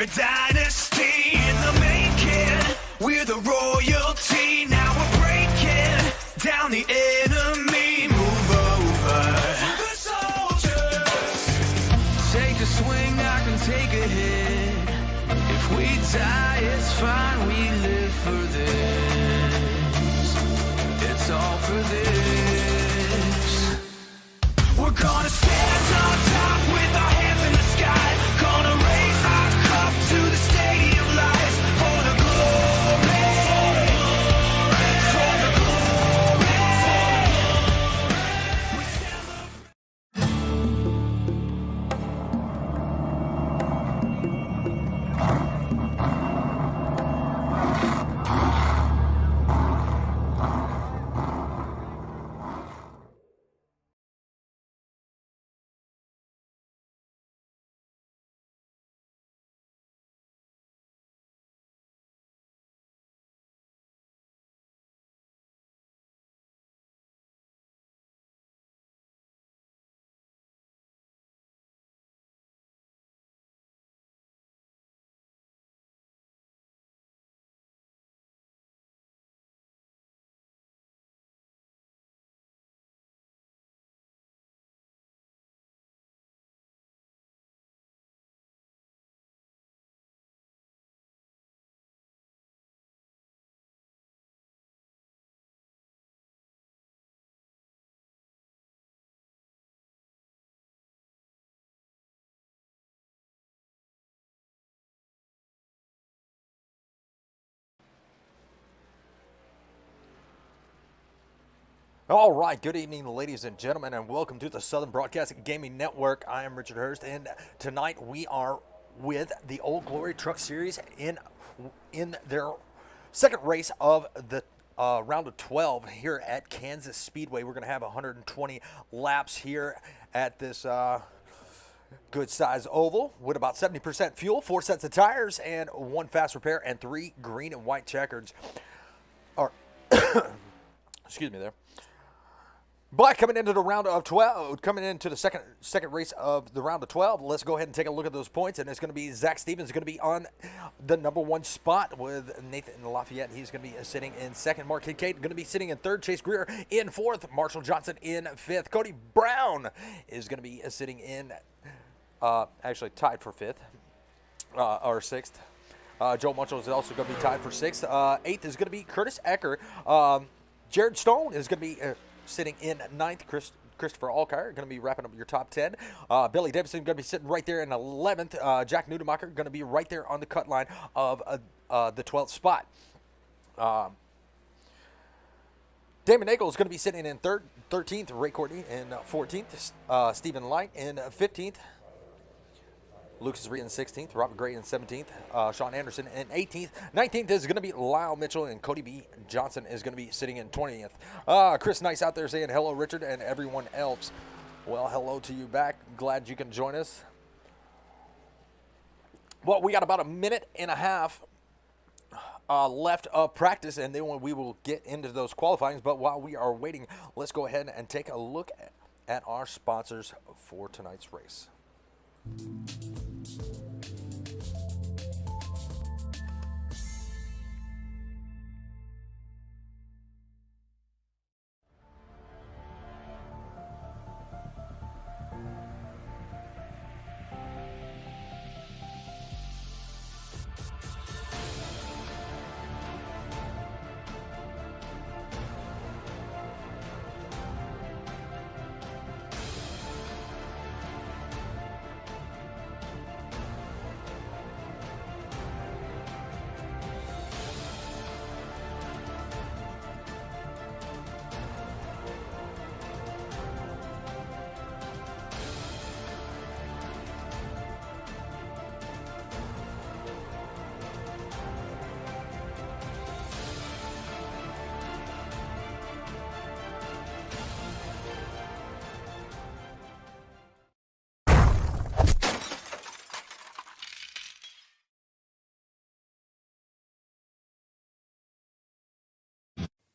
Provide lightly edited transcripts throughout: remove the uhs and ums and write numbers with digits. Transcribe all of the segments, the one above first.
a dynasty in the making. We're the royalty, now we're breaking down the enemy. Move over. Super soldiers. Take a swing, I can take a hit. If we die, it's fine, we live for this. It's all for this. We're gonna stand on top with our hands in the sky. Gonna raise our cup to the stadium lights for the glory. For the All right, good evening, ladies and gentlemen, and welcome to the Southern Broadcasting Gaming Network. I am Richard Hurst, and tonight we are with the Old Glory Truck Series in their second race of the round of 12 here at Kansas Speedway. We're going to have 120 laps here at this good size oval with about 70% fuel, 4 sets of tires, and 1 fast repair, and 3 green and white checkers. Excuse me there. But coming into the round of 12, coming into the second race of the round of 12, let's go ahead and take a look at those points. And it's going to be Zach Stevens going to be on the number 1 spot with Nathan Lafayette. He's going to be sitting in second. Mark Kincaid going to be sitting in third. Chase Greer in fourth. Marshall Johnson in fifth. Cody Brown is going to be sitting in, actually tied for fifth or sixth. Joe Munchell is also going to be tied for sixth. Eighth is going to be Curtis Ecker. Jared Stone is going to be sitting in ninth. Christopher Alkire going to be wrapping up your top 10. Billy Davidson going to be sitting right there in 11th. Jack Nudemacher going to be right there on the cut line of the 12th spot. Damon Nagel is going to be sitting in 13th. Ray Courtney in 14th. Stephen Light in 15th. Lucas Reed in 16th, Robert Gray in 17th, Sean Anderson in 18th. 19th is going to be Lyle Mitchell, and Cody B. Johnson is going to be sitting in 20th. Chris Nice out there saying hello, Richard, and everyone else. Well, hello to you back. Glad you can join us. Well, we got about a minute and a half left of practice, and then we will get into those qualifyings. But while we are waiting, let's go ahead and take a look at our sponsors for tonight's race.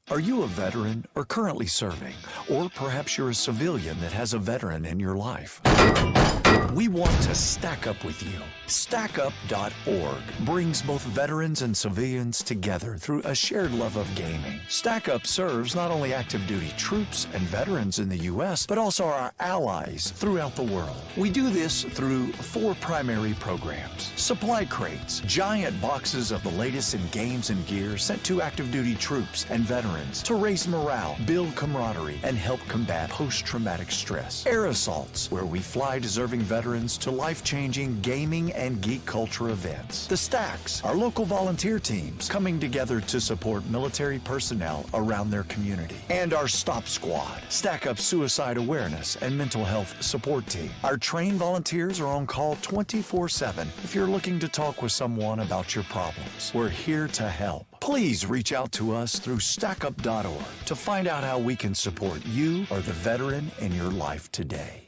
Are you a veteran or currently serving? Or perhaps you're a civilian that has a veteran in your life? We want to stack up with you. StackUp.org brings both veterans and civilians together through a shared love of gaming. StackUp serves not only active duty troops and veterans in the U.S., but also our allies throughout the world. We do this through 4 primary programs. Supply crates, giant boxes of the latest in games and gear sent to active duty troops and veterans to raise morale, build camaraderie, and help combat post-traumatic stress. Air assaults, where we fly deserving veterans to life-changing gaming and geek culture events. The Stacks, our local volunteer teams coming together to support military personnel around their community. And our Stop Squad, Stack Up suicide awareness and mental health support team. Our trained volunteers are on call 24/7 if you're looking to talk with someone about your problems. We're here to help. Please reach out to us through StackUp.org to find out how we can support you or the veteran in your life today.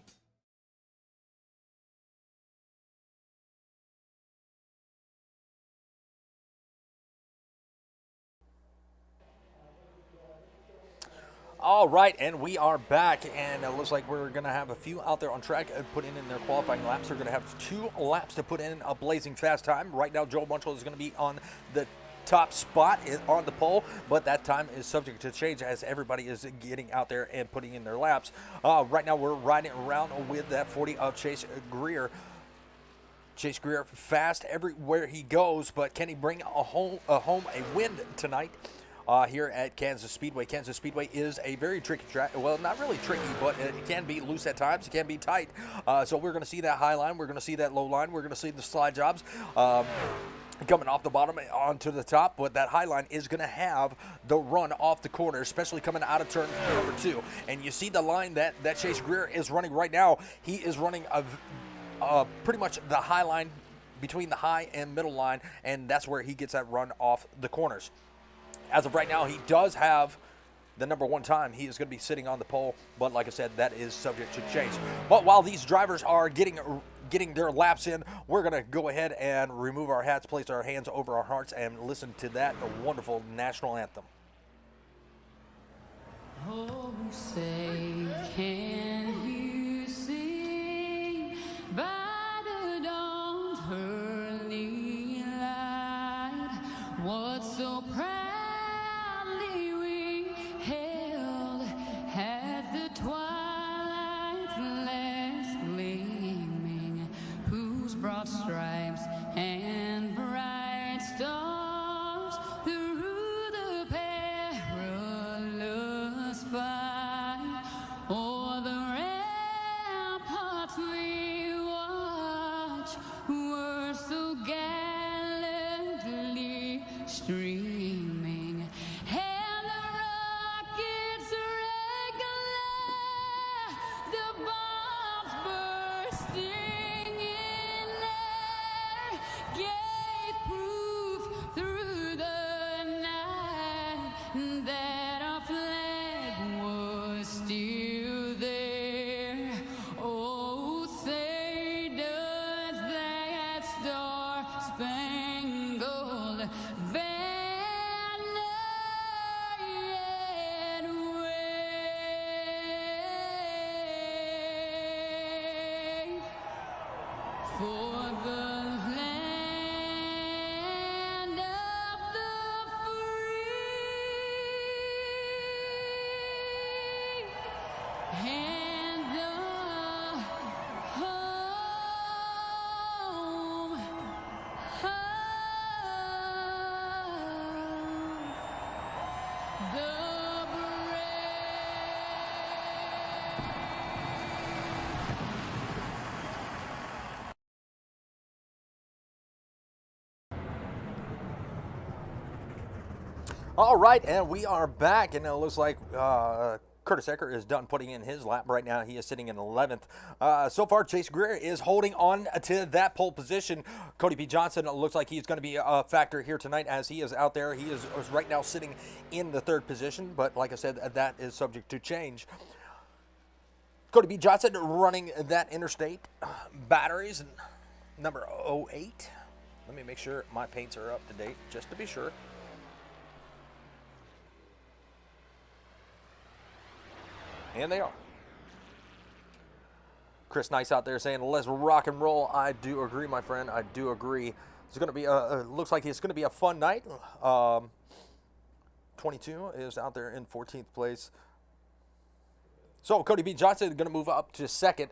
All right, and we are back, and it looks like we're going to have a few out there on track putting in their qualifying laps. They're going to have 2 laps to put in a blazing fast time. Right now, Joe Munchell is going to be on the top spot on the pole, but that time is subject to change as everybody is getting out there and putting in their laps. Right now, we're riding around with that 40 of Chase Greer. Chase Greer fast everywhere he goes, but can he bring home a win tonight? Here at Kansas Speedway. Kansas Speedway is a very tricky track. Well, not really tricky, but it can be loose at times. It can be tight. So we're going to see that high line. We're going to see that low line. We're going to see the slide jobs coming off the bottom onto the top. But that high line is going to have the run off the corner, especially coming out of turn number 2. And you see the line that Chase Greer is running right now. He is running pretty much the high line between the high and middle line, and that's where he gets that run off the corners. As of right now, he does have the number 1 time. He is going to be sitting on the pole, but like I said, that is subject to change. But while these drivers are getting their laps in, we're going to go ahead and remove our hats, place our hands over our hearts, and listen to that wonderful national anthem. Oh, say, can you see by the dawn's early light what so proudly we held at the twilight's last gleaming, whose broad stripes and bright stars through the perilous fight o'er the ramparts we watch were so gallantly streaming, and the rockets regular, the bombs bursting in air, gave proof through the night that our flag was still there. Oh, say does that star-spangled banner yet wave for the land of the free and the home of the brave. All right, and we are back, and it looks like Curtis Ecker is done putting in his lap. Right now, he is sitting in 11th. So far, Chase Greer is holding on to that pole position. Cody P. Johnson looks like he's going to be a factor here tonight as he is out there. He is right now sitting in the 3rd position, but like I said, that is subject to change. Cody B. Johnson running that interstate batteries, number 08. Let me make sure my paints are up to date, just to be sure. And they are. Chris Nice out there saying, let's rock and roll. I do agree, my friend. I do agree. It's going to be, looks like it's going to be a fun night. 22 is out there in 14th place. So Cody B. Johnson is going to move up to second.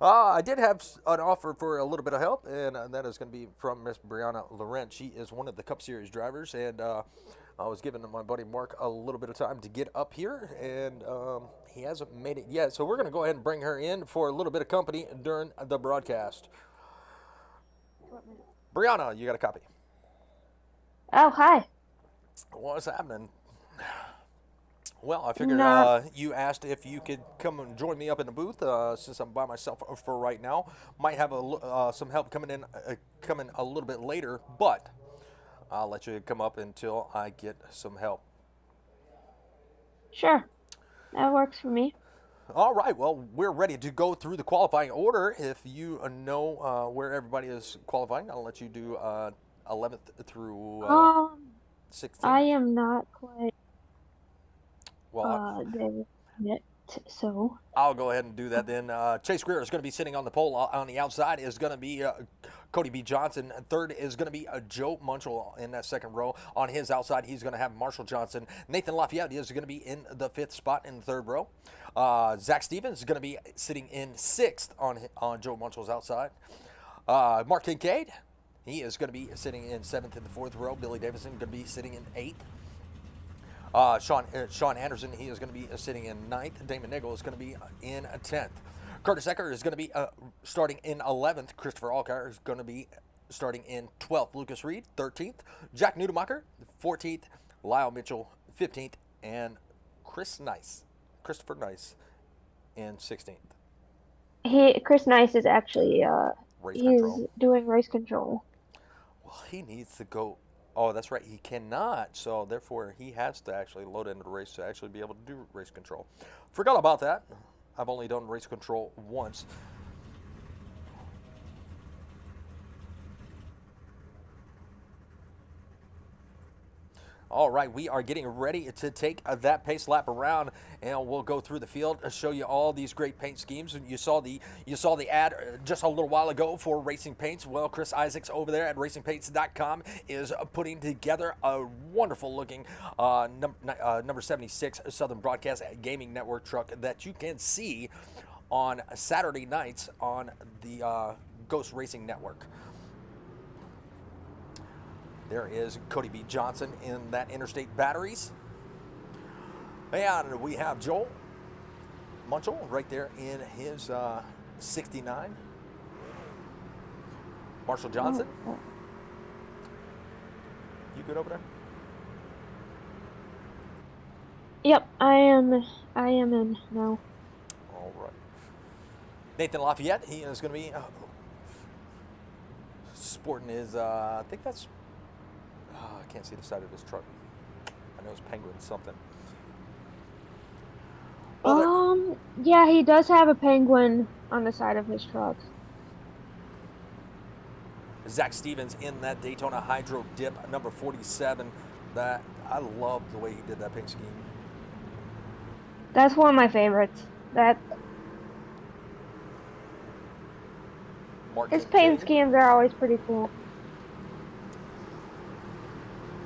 I did have an offer for a little bit of help, and that is going to be from Miss Brianna Laurent. She is one of the Cup Series drivers, and I was giving my buddy Mark a little bit of time to get up here, and he hasn't made it yet. So we're going to go ahead and bring her in for a little bit of company during the broadcast. Brianna, you got a copy. Oh, hi. What's happening? Well, I figured you asked if you could come and join me up in the booth since I'm by myself for right now. Might have some help coming in a little bit later, but I'll let you come up until I get some help. Sure. That works for me. All right. Well, we're ready to go through the qualifying order. If you know where everybody is qualifying, I'll let you do 11th through 16th. I am not quite Well, there yet, so. I'll go ahead and do that then. Chase Greer is going to be sitting on the pole. On the outside is going to be Cody B. Johnson. Third is going to be Joe Munchell in that second row. On his outside, he's going to have Marshall Johnson. Nathan Lafayette is going to be in the 5th spot in the 3rd row. Zach Stevens is going to be sitting in 6th on Joe Munchell's outside. Mark Kincaid, he is going to be sitting in 7th in the 4th row. Billy Davison going to be sitting in 8th. Sean Anderson, he is going to be sitting in 9th. Damon Niggle is going to be in 10th. Curtis Ecker is going to be starting in 11th. Christopher Alcar is going to be starting in 12th. Lucas Reed, 13th. Jack Nudemacher, 14th. Lyle Mitchell, 15th. And Christopher Nice, in 16th. Chris Nice is actually he's control. doing race control. Well, he needs to go. Oh, that's right. He cannot. So, therefore, he has to actually load into the race to actually be able to do race control. Forgot about that. I've only done race control once. All right, we are getting ready to take that pace lap around, and we'll go through the field and show you all these great paint schemes. And you saw the ad just a little while ago for Racing Paints. Well, Chris Isaacs over there at racingpaints.com is putting together a wonderful looking number 76 Southern Broadcast Gaming Network truck that you can see on Saturday nights on the Ghost Racing Network. There is Cody B. Johnson in that Interstate Batteries. And we have Joel Munchell right there in his 69. Marshall Johnson. You good over there? Yep, I am in now. All right. Nathan Lafayette, he is going to be sporting his, I think that's, I can't see the side of this truck. I know it's Penguin something. Well, yeah, he does have a penguin on the side of his truck. Zach Stevens in that Daytona Hydro Dip number 47. That I love the way he did that paint scheme. That's one of my favorites. His paint schemes are always pretty cool.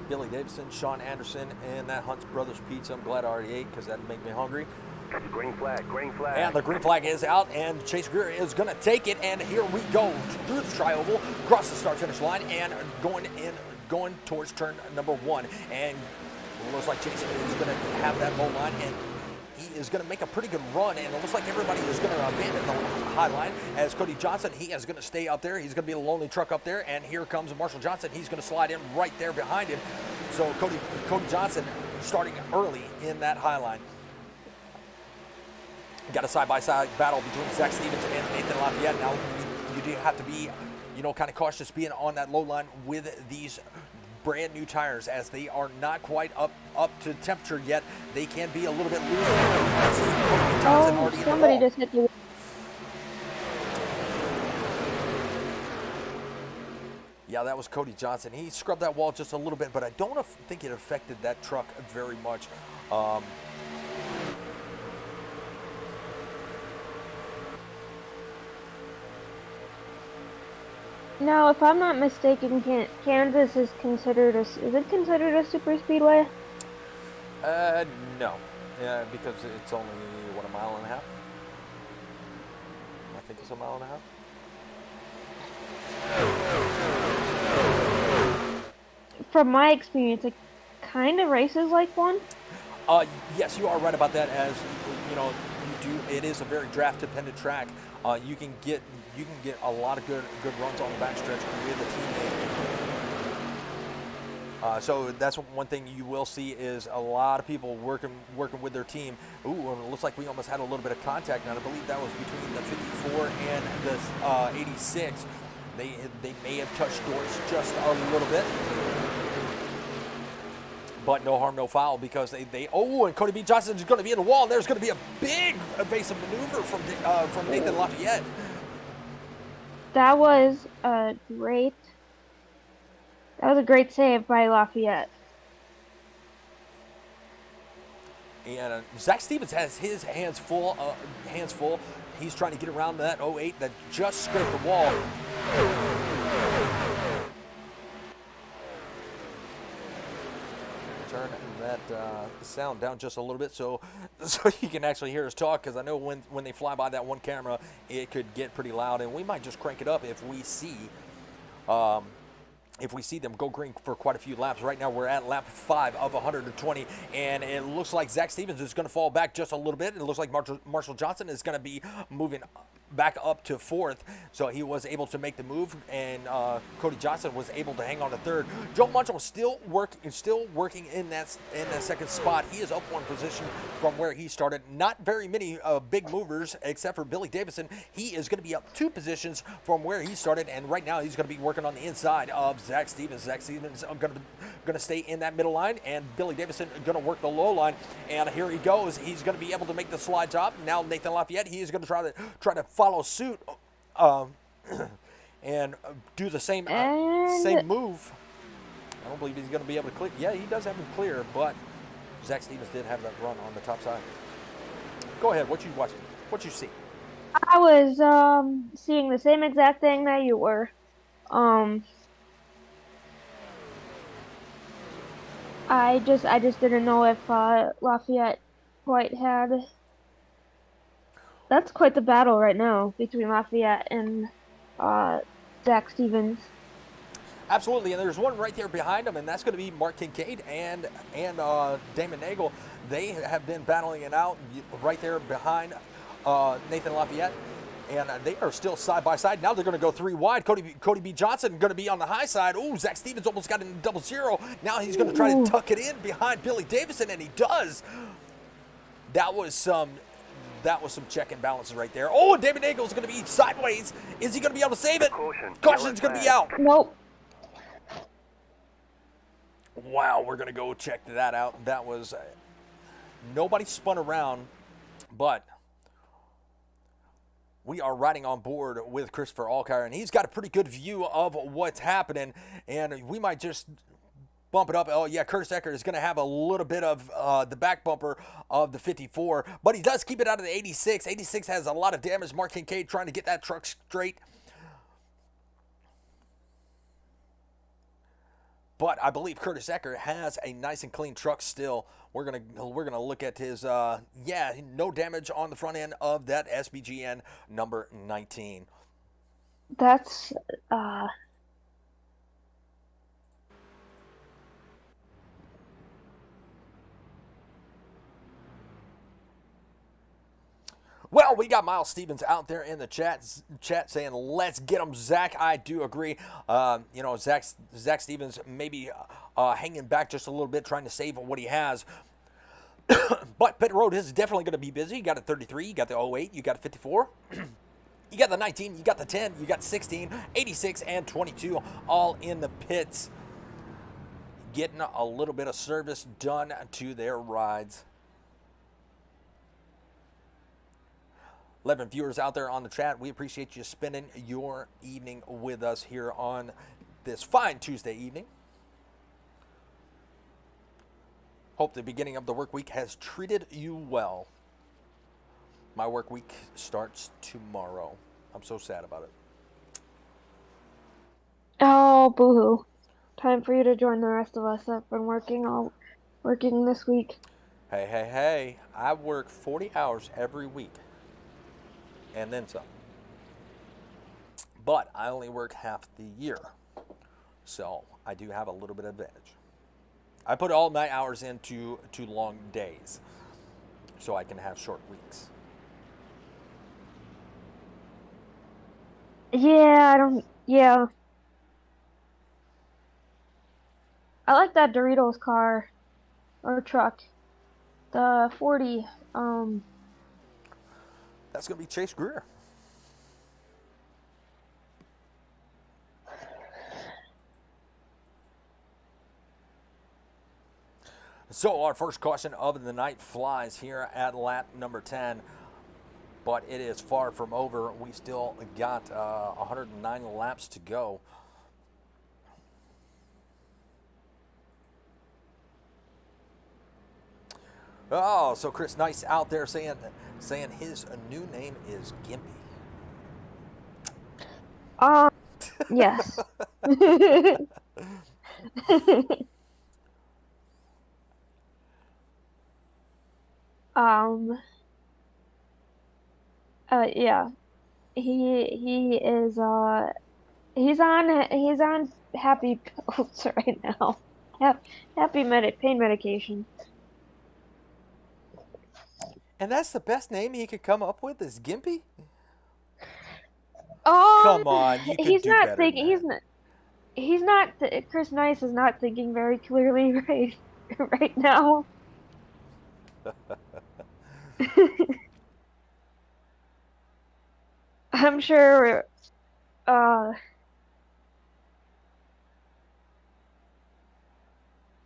Billy Davidson, Sean Anderson, and that Hunt's Brothers Pizza. I'm glad I already ate because that'd make me hungry. Green flag, green flag. And the green flag is out, and Chase Greer is going to take it. And here we go through the tri-oval, across the start-finish line, and going towards turn number 1. And it looks like Chase is going to have that low line, and he is going to make a pretty good run. And it looks like everybody is going to abandon the high line. As Cody Johnson, he is going to stay up there. He's going to be the lonely truck up there. And here comes Marshall Johnson. He's going to slide in right there behind him. So Cody Johnson starting early in that high line. Got a side-by-side battle between Zach Stevens and Nathan Lafayette. Now, you do have to be, kind of cautious being on that low line with these brand new tires, as they are not quite up to temperature yet. They can be a little bit loose. Somebody just hit the. Yeah, that was Cody Johnson. He scrubbed that wall just a little bit, but I don't think it affected that truck very much. Now, if I'm not mistaken, Kansas is considered is it considered a super speedway? No. Yeah, because it's only, what, a mile and a half? I think it's a mile and a half. From my experience, it kind of races like one. Yes, you are right about that. As you know, you do. It is a very draft-dependent track. You can get a lot of good runs on the backstretch with a teammate. So that's one thing you will see is a lot of people working with their team. Ooh, and it looks like we almost had a little bit of contact, and I believe that was between the 54 and the 86. They may have touched doors just a little bit. But no harm, no foul, because and Cody B. Johnson is going to be in the wall. And there's going to be a big evasive maneuver from Nathan Lafayette. That was a great save by Lafayette. And Zach Stevens has his hands full. He's trying to get around that 08 that just scraped the wall. Turn that sound down just a little bit so you can actually hear us talk, because I know when they fly by that one camera, it could get pretty loud, and we might just crank it up if we see them go green for quite a few laps. Right now we're at lap 5 of 120, and it looks like Zach Stevens is going to fall back just a little bit. It looks like Marshall Johnson is going to be moving back up to 4th, so he was able to make the move, and Cody Johnson was able to hang on to 3rd. Joe Munchel is still working in that second spot. He is up one position from where he started. Not very many big movers except for Billy Davison. He is going to be up 2 positions from where he started, and right now he's going to be working on the inside of Zach Stevens. Zach Stevens going to stay in that middle line, and Billy Davison going to work the low line. And here he goes. He's going to be able to make the slide job. Now Nathan Lafayette, he is going to try to follow suit and do the same move. I don't believe he's going to be able to clear. Yeah, he does have him clear, but Zach Stevens did have that run on the top side. Go ahead. What you watching? What you see? I was seeing the same exact thing that you were. I just didn't know if Lafayette quite had. That's quite the battle right now between Lafayette and Zach Stevens. Absolutely, and there's one right there behind him, and that's going to be Mark Kincaid and Damon Nagel. They have been battling it out right there behind Nathan Lafayette, and they are still side by side. Now they're going to go 3 wide. Cody B. Johnson going to be on the high side. Ooh, Zach Stevens almost got in 0-0. Now he's going to try to tuck it in behind Billy Davison, and he does. That was some check and balances right there. Oh, and David Nagel is going to be sideways. Is he going to be able to save it? Caution's going to be out. Nope. Wow, we're going to go check that out. That was nobody spun around, but we are riding on board with Christopher Alkire, and he's got a pretty good view of what's happening, and we might just bump it up. Oh, yeah, Curtis Eckert is going to have a little bit of the back bumper of the 54, but he does keep it out of the 86. 86 has a lot of damage. Mark Kincaid trying to get that truck straight. But I believe Curtis Eckert has a nice and clean truck still. We're gonna look at his no damage on the front end of that SBGN number 19. That's Well, we got Miles Stevens out there in the chat saying, let's get him, Zach. I do agree. Zach Stevens maybe hanging back just a little bit, trying to save what he has. But pit road is definitely going to be busy. You got a 33, you got the 08, you got a 54. You got the 19, you got the 10, you got 16, 86, and 22 all in the pits. Getting a little bit of service done to their rides. 11 viewers out there on the chat. We appreciate you spending your evening with us here on this fine Tuesday evening. Hope the beginning of the work week has treated you well. My work week starts tomorrow. I'm so sad about it. Oh, boo-hoo. Time for you to join the rest of us. I've been working this week. Hey, hey, hey. I work 40 hours every week and then some. But I only work half the year. So I do have a little bit of advantage. I put all my hours into long days so I can have short weeks. Yeah. I like that Doritos car or truck. The 40. That's going to be Chase Greer. So our first caution of the night flies here at lap number 10, but it is far from over. We still got 109 laps to go. Oh, so Chris Nice out there saying his new name is Gimpy. Yes. um, yeah. He is he's on happy pills right now. Happy pain medication. And that's the best name he could come up with is Gimpy? Um, Come on, you could he's do not better than thinking. that. He's not. Chris Nice is not thinking very clearly right now. I'm sure. Uh,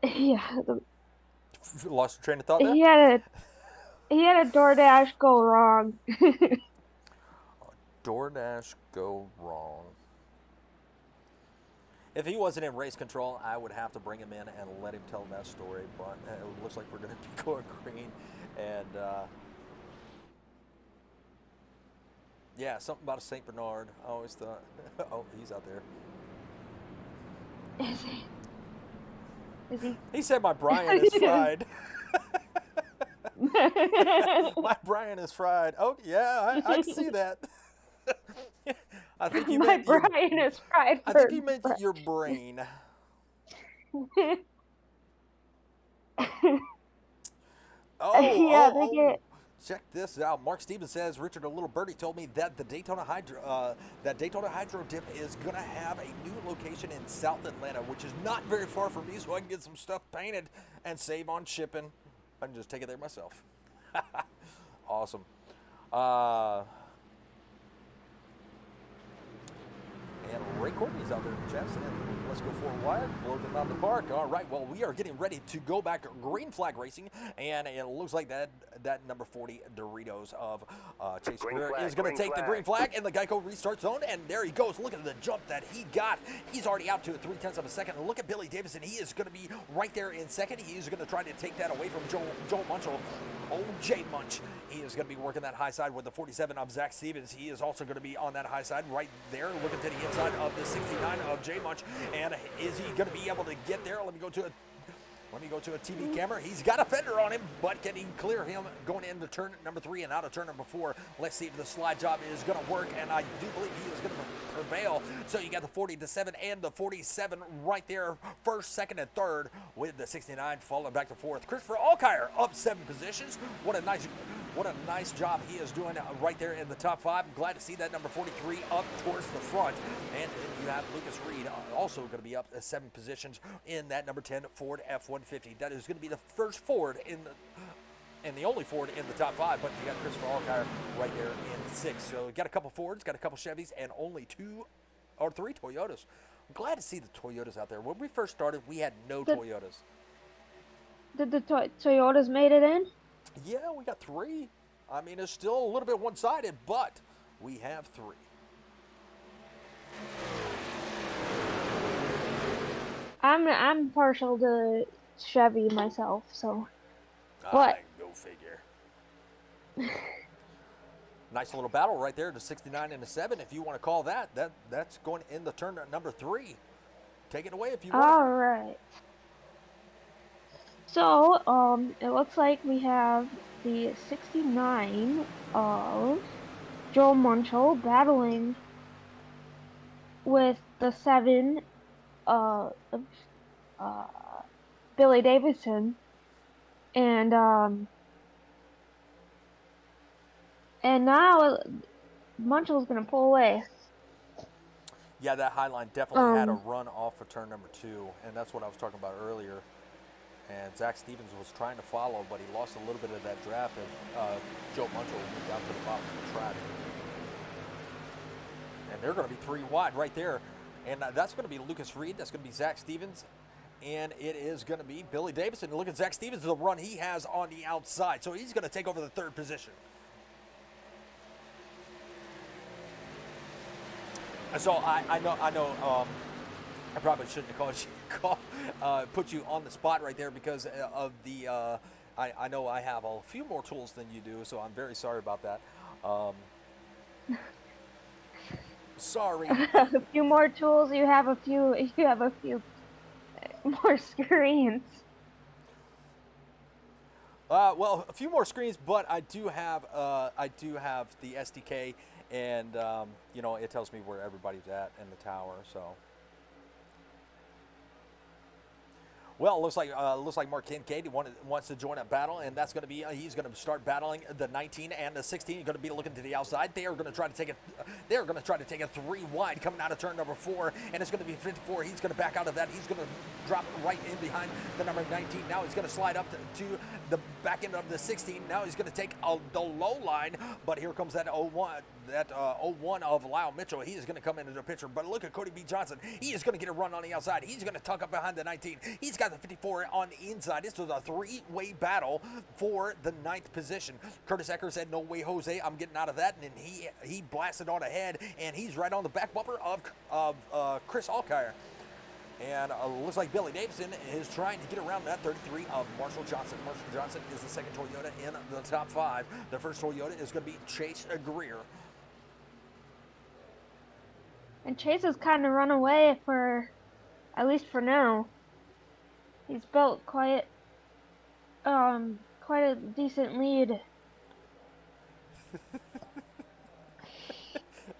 yeah. Lost your train of thought there? He had a DoorDash go wrong. DoorDash go wrong. If he wasn't in race control, I would have to bring him in and let him tell that story. But it looks like we're going to be going green. And yeah, something about a St. Bernard. I always thought, oh, he's out there. Is he? Is he? He said my Brian is fried. My Brian is fried. Oh, yeah, I can see that. I think you My meant your, Brian is fried. I think you meant your brain. Yeah, they get. Check this out. Mark Stevens says Richard, a little birdie told me that the Daytona Hydro Dip is gonna have a new location in South Atlanta, which is not very far from me, so I can get some stuff painted and save on shipping. I can just take it there myself. Awesome. And Ray Courtney's out there in the chat saying, let's go for a wide, blow them out of the park. All right, well, we are getting ready to go back green flag racing, and it looks like that number 40 Doritos of Chase Greer is going to take the green flag in the Geico restart zone, and there he goes. Look at the jump that he got. He's already out to 0.3 of a second. Look at Billy Davison. He is going to be right there in second. He is going to try to take that away from Joel Munchel. Old Jay Munch. He is going to be working that high side with the 47 of Zach Stevens. He is also going to be on that high side right there, looking to the inside of the 69 of Jay Munch. And is he going to be able to get there? Let me go to a TV camera. He's got a fender on him, but can he clear him going into turn number 3 and out of turn number 4? Let's see if the slide job is going to work, and I do believe he is going to prevail. So you got the 40-7 and the 47 right there, first, second, and third, with the 69 falling back to fourth. Christopher Alkire up 7 positions. What a nice job he is doing right there in the top 5. Glad to see that number 43 up towards the front. And then you have Lucas Reed also going to be up 7 positions in that number 10 Ford F-150. That is going to be the first Ford and the only Ford in the top 5, but you got Christopher Alkire right there in 6. So you got a couple Fords, got a couple Chevys, and only 2 or 3 Toyotas. I'm glad to see the Toyotas out there. When we first started, we had no Toyotas. Did the Toyotas made it in? Yeah, we got 3. I mean, it's still a little bit one-sided, but we have 3. I'm partial to Chevy myself, so. What? Go figure. Nice little battle right there, the 69 and the 7, if you want to call that. That's going in the turn at number 3. Take it away if you want. All right. So, it looks like we have the 69 of Joel Munchel battling with the 7 of uh, Billy Davidson, and now Munchel's gonna pull away. Yeah, that high line definitely had a Um, run off of turn number 2, and that's what I was talking about earlier. And Zach Stevens was trying to follow, but he lost a little bit of that draft as Joe Munchel moved down to the bottom of the track. And they're going to be 3 wide right there. And that's going to be Lucas Reed. That's going to be Zach Stevens. And it is going to be Billy Davidson. Look at Zach Stevens, the run he has on the outside. So he's going to take over the 3rd position. So I know. I probably shouldn't have put you on the spot right there because of the. I know I have a few more tools than you do, so I'm very sorry about that. Sorry. a few more tools. You have a few. You have a few more screens. Well, a few more screens, but I do have the SDK, and it tells me where everybody's at in the tower. So, well, looks like Mark Kincaid wants to join a battle, and that's going to be he's going to start battling the 19 and the 16. He's going to be looking to the outside. They are going to try to take it. They are going to try to take a 3 wide coming out of turn number 4, and it's going to be 54. He's going to back out of that. He's going to drop right in behind the number 19. Now he's going to slide up to the back end of the 16. Now he's going to take the low line, but here comes that 01. That 01 of Lyle Mitchell, he is going to come into the picture. But look at Cody B. Johnson. He is going to get a run on the outside. He's going to tuck up behind the 19. He's got the 54 on the inside. This was a 3-way battle for the 9th position. Curtis Ecker said, "No way, Jose. I'm getting out of that." And he blasted on ahead, and he's right on the back bumper of Chris Alkire. And looks like Billy Davidson is trying to get around that 33 of Marshall Johnson. Marshall Johnson is the 2nd Toyota in the top 5. The 1st Toyota is going to be Chase Greer. And Chase has kind of run away at least for now. He's built quite a decent lead.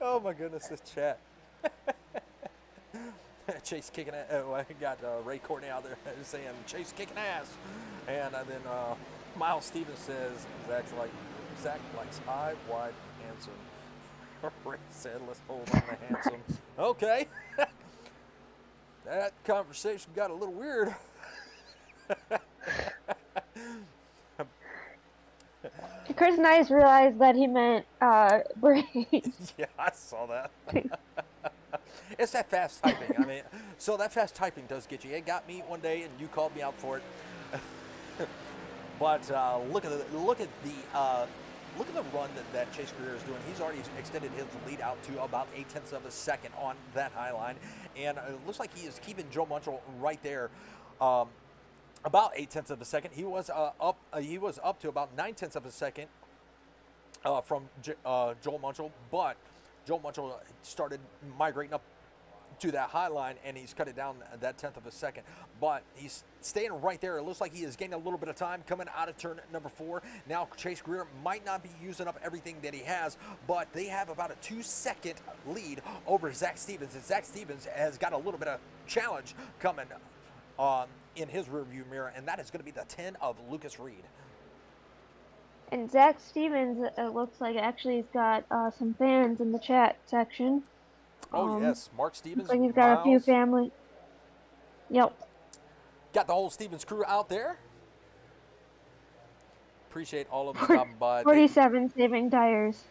Oh my goodness, this chat. Chase kicking ass. I got Ray Courtney out there saying Chase kicking ass, and then Miles Stevens says Zach likes high, wide, handsome. Ray said, "Let's hold on to handsome." Okay, that conversation got a little weird. Chris Nice realized that he meant braids. Yeah, I saw that. It's that fast typing. I mean, so that fast typing does get you. It got me one day, and you called me out for it. But look at the run that Chase Greer is doing. He's already extended his lead out to about 0.8 of a second on that high line, and it looks like he is keeping Joe Munchel right there. About 0.8 of a second. He was up. He was up to about 0.9 of a second from Joel Munchel, but Joel Munchel started migrating up to that high line, and he's cut it down that 1/10 of a second. But he's staying right there. It looks like he is gaining a little bit of time coming out of turn number 4. Now Chase Greer might not be using up everything that he has, but they have about a 2-second lead over Zach Stevens. And Zach Stevens has got a little bit of challenge coming in his rearview mirror, and that is going to be the 10 of Lucas Reed. And Zach Stevens, it looks like actually he's got some fans in the chat section. Oh yes, Mark Stevens. Like he's got a few family. Yep. Got the whole Stevens crew out there. Appreciate all of them stopping by. 47 saving tires.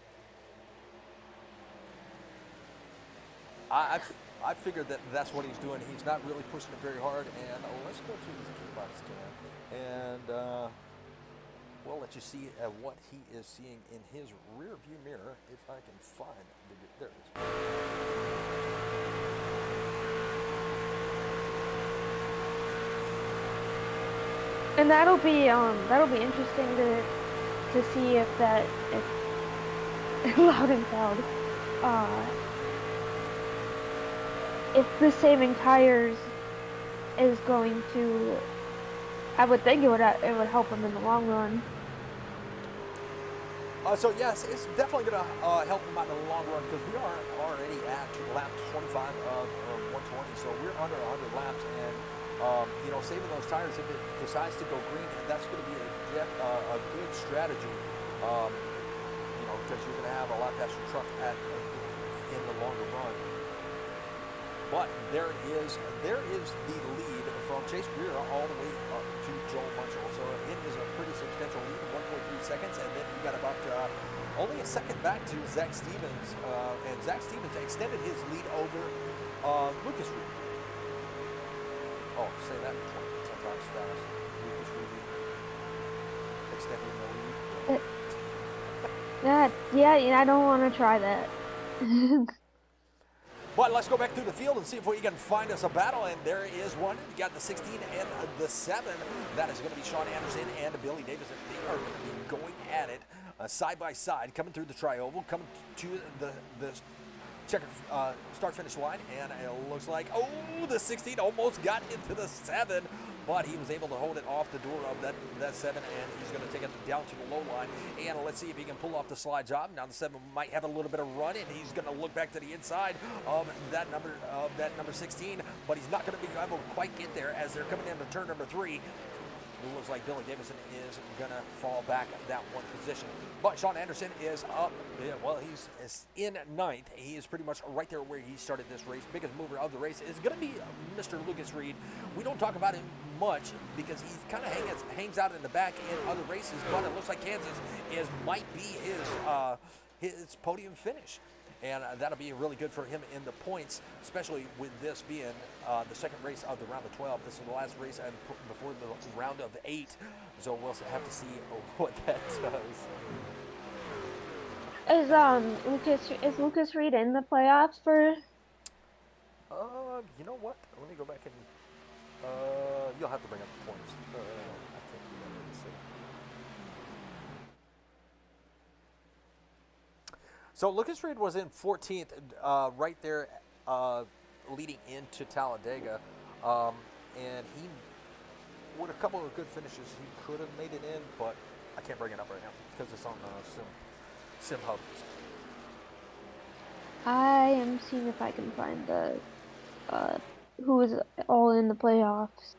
I figured that's what he's doing. He's not really pushing it very hard. And let's go to his gearbox cam, and we'll let you see what he is seeing in his rear view mirror. If I can find there it is. And that'll be interesting to see if loud and proud. If the saving tires is going to. I would think it would help him in the long run. So yes, it's definitely going to help him out in the long run because we are already at lap 25 of 120, so we're under 100 laps, and saving those tires if it decides to go green, and that's going to be a good strategy. Because you're going to have a lot faster truck in the longer run. But there is the lead from Chase Greer all the way up to Joel Munchell. So it is a pretty substantial lead, 1.3 seconds, and then you got about only a second back to Zach Stevens, and Zach Stevens extended his lead over Lucas Reed. Oh, say that 10 times fast. Lucas Reed extending the lead. Yeah, I don't want to try that. But let's go back through the field and see if we can find us a battle. And there is one. You got the 16 and the 7. That is going to be Sean Anderson and Billy Davison. They are going to be going at it side by side, coming through the tri-oval, coming to the checker start-finish line. And it looks like, the 16 almost got into the 7. But he was able to hold it off the door of that 7, and he's going to take it down to the low line. And let's see if he can pull off the slide job. Now the 7 might have a little bit of run, and he's going to look back to the inside of that number 16, but he's not going to be able to quite get there as they're coming into turn number 3. It looks like Billy Davison is going to fall back that one position. But Sean Anderson is up. He's in 9th. He is pretty much right there where he started this race. Biggest mover of the race is going to be Mr. Lucas Reed. We don't talk about him much because he kind of hangs out in the back in other races, but it looks like Kansas might be his podium finish. And that'll be really good for him in the points, especially with this being the second race of the round of 12. This is the last race before the round of 8, so we'll have to see what that does. Is Lucas Reed in the playoffs for? You know what? Let me go back and you'll have to bring up the points. I can't do that. Let's see. So Lucas Reed was in 14th, right there, leading into Talladega, and he, with a couple of good finishes, he could have made it in, but I can't bring it up right now because it's on Sim Hub. I am seeing if I can find the who is all in the playoffs.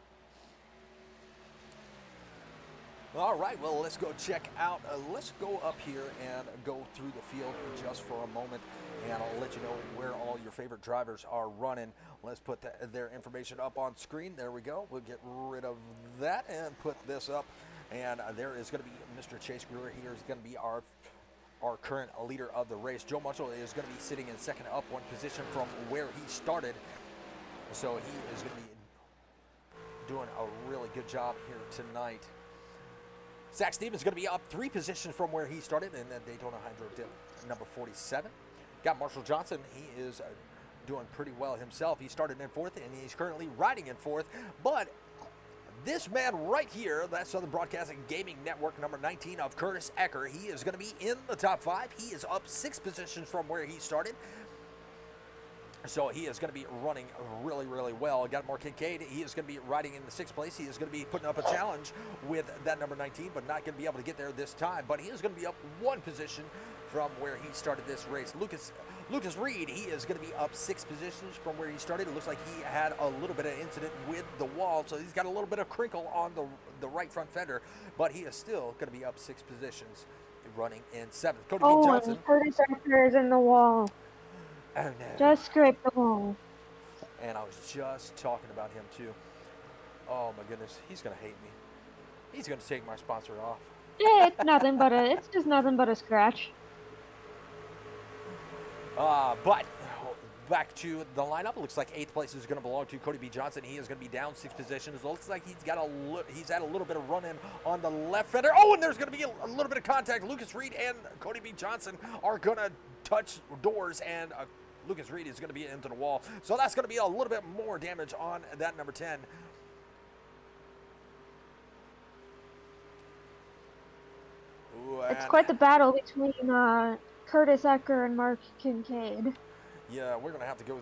All right, well, let's go check out. Let's go up here and go through the field just for a moment, and I'll let you know where all your favorite drivers are running. Let's put their information up on screen. There we go. We'll get rid of that and put this up, and there is going to be Mr. Chase Greer here. Is going to be our current leader of the race. Joe Munchell is going to be sitting in second, up one position from where he started, so he is going to be doing a really good job here tonight. Zach Stevens is going to be up 3 positions from where he started in the Daytona Hydro Dip, number 47. Got Marshall Johnson. He is doing pretty well himself. He started in 4th, and he's currently riding in 4th. But this man right here, that Southern Broadcasting Gaming Network, number 19 of Curtis Ecker, he is going to be in the top 5. He is up 6 positions from where he started. So he is going to be running really, really well. Got Mark Kincaid. He is going to be riding in the 6th place. He is going to be putting up a challenge with that number 19, but not going to be able to get there this time. But he is going to be up 1 position from where he started this race. Lucas Reed, he is going to be up 6 positions from where he started. It looks like he had a little bit of incident with the wall, so he's got a little bit of crinkle on the right front fender, but he is still going to be up 6 positions, running in 7th. Cody B. Johnson. And Curtis Ecker is in the wall. Oh, no. Just scrape the wall. And I was just talking about him, too. Oh, my goodness. He's going to hate me. He's going to take my sponsor off. Yeah, it's just nothing but a scratch. But back to the lineup. It looks like 8th place is going to belong to Cody B. Johnson. He is going to be down 6 positions. It looks like he's had a little bit of run-in on the left fender. Oh, and there's going to be a little bit of contact. Lucas Reed and Cody B. Johnson are going to touch doors, and Lucas Reed is going to be into the wall. So that's going to be a little bit more damage on that number 10. Ooh, it's quite the battle between Curtis Ecker and Mark Kincaid. Yeah, we're going to have to go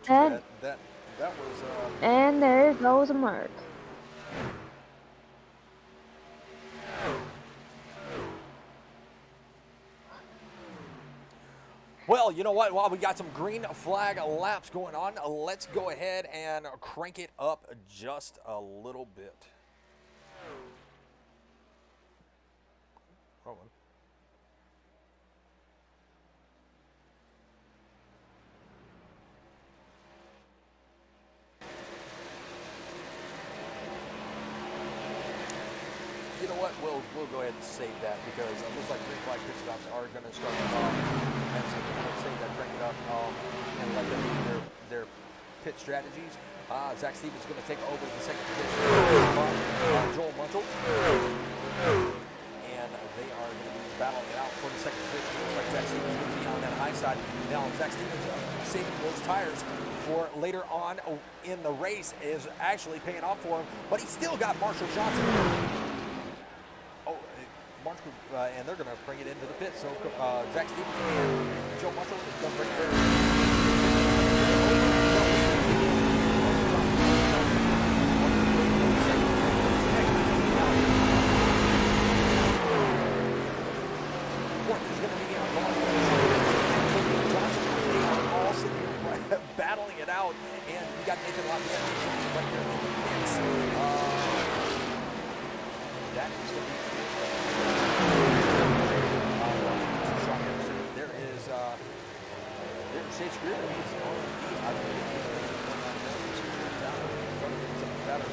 to that That was And there goes a mark. well, you know what? While we got some green flag laps going on, let's go ahead and crank it up just a little bit. Hold on. You know what? We'll go ahead and save that because it looks like green flag pit stops are going to start and so we'll save that, crank it up, and let them do their pit strategies. Zach Stevens is going to take over the second position. Joel Munchel. And they are going to be battling it out for the second position. Looks like Zach Stevens is going to be on that high side. Now Zach Stevens saving those tires for later on in the race is actually paying off for him, but he's still got Marshall Johnson. And they're going to bring it into the pit. So Zach Stevens and Joe Marshall is going to bring it there. Fourth is going to be Johnson. They are all sitting here battling it out. And we got Nathan Lafayette right there in the mix. That is going to be there's Chase Greer. He's on the beat. I don't know better.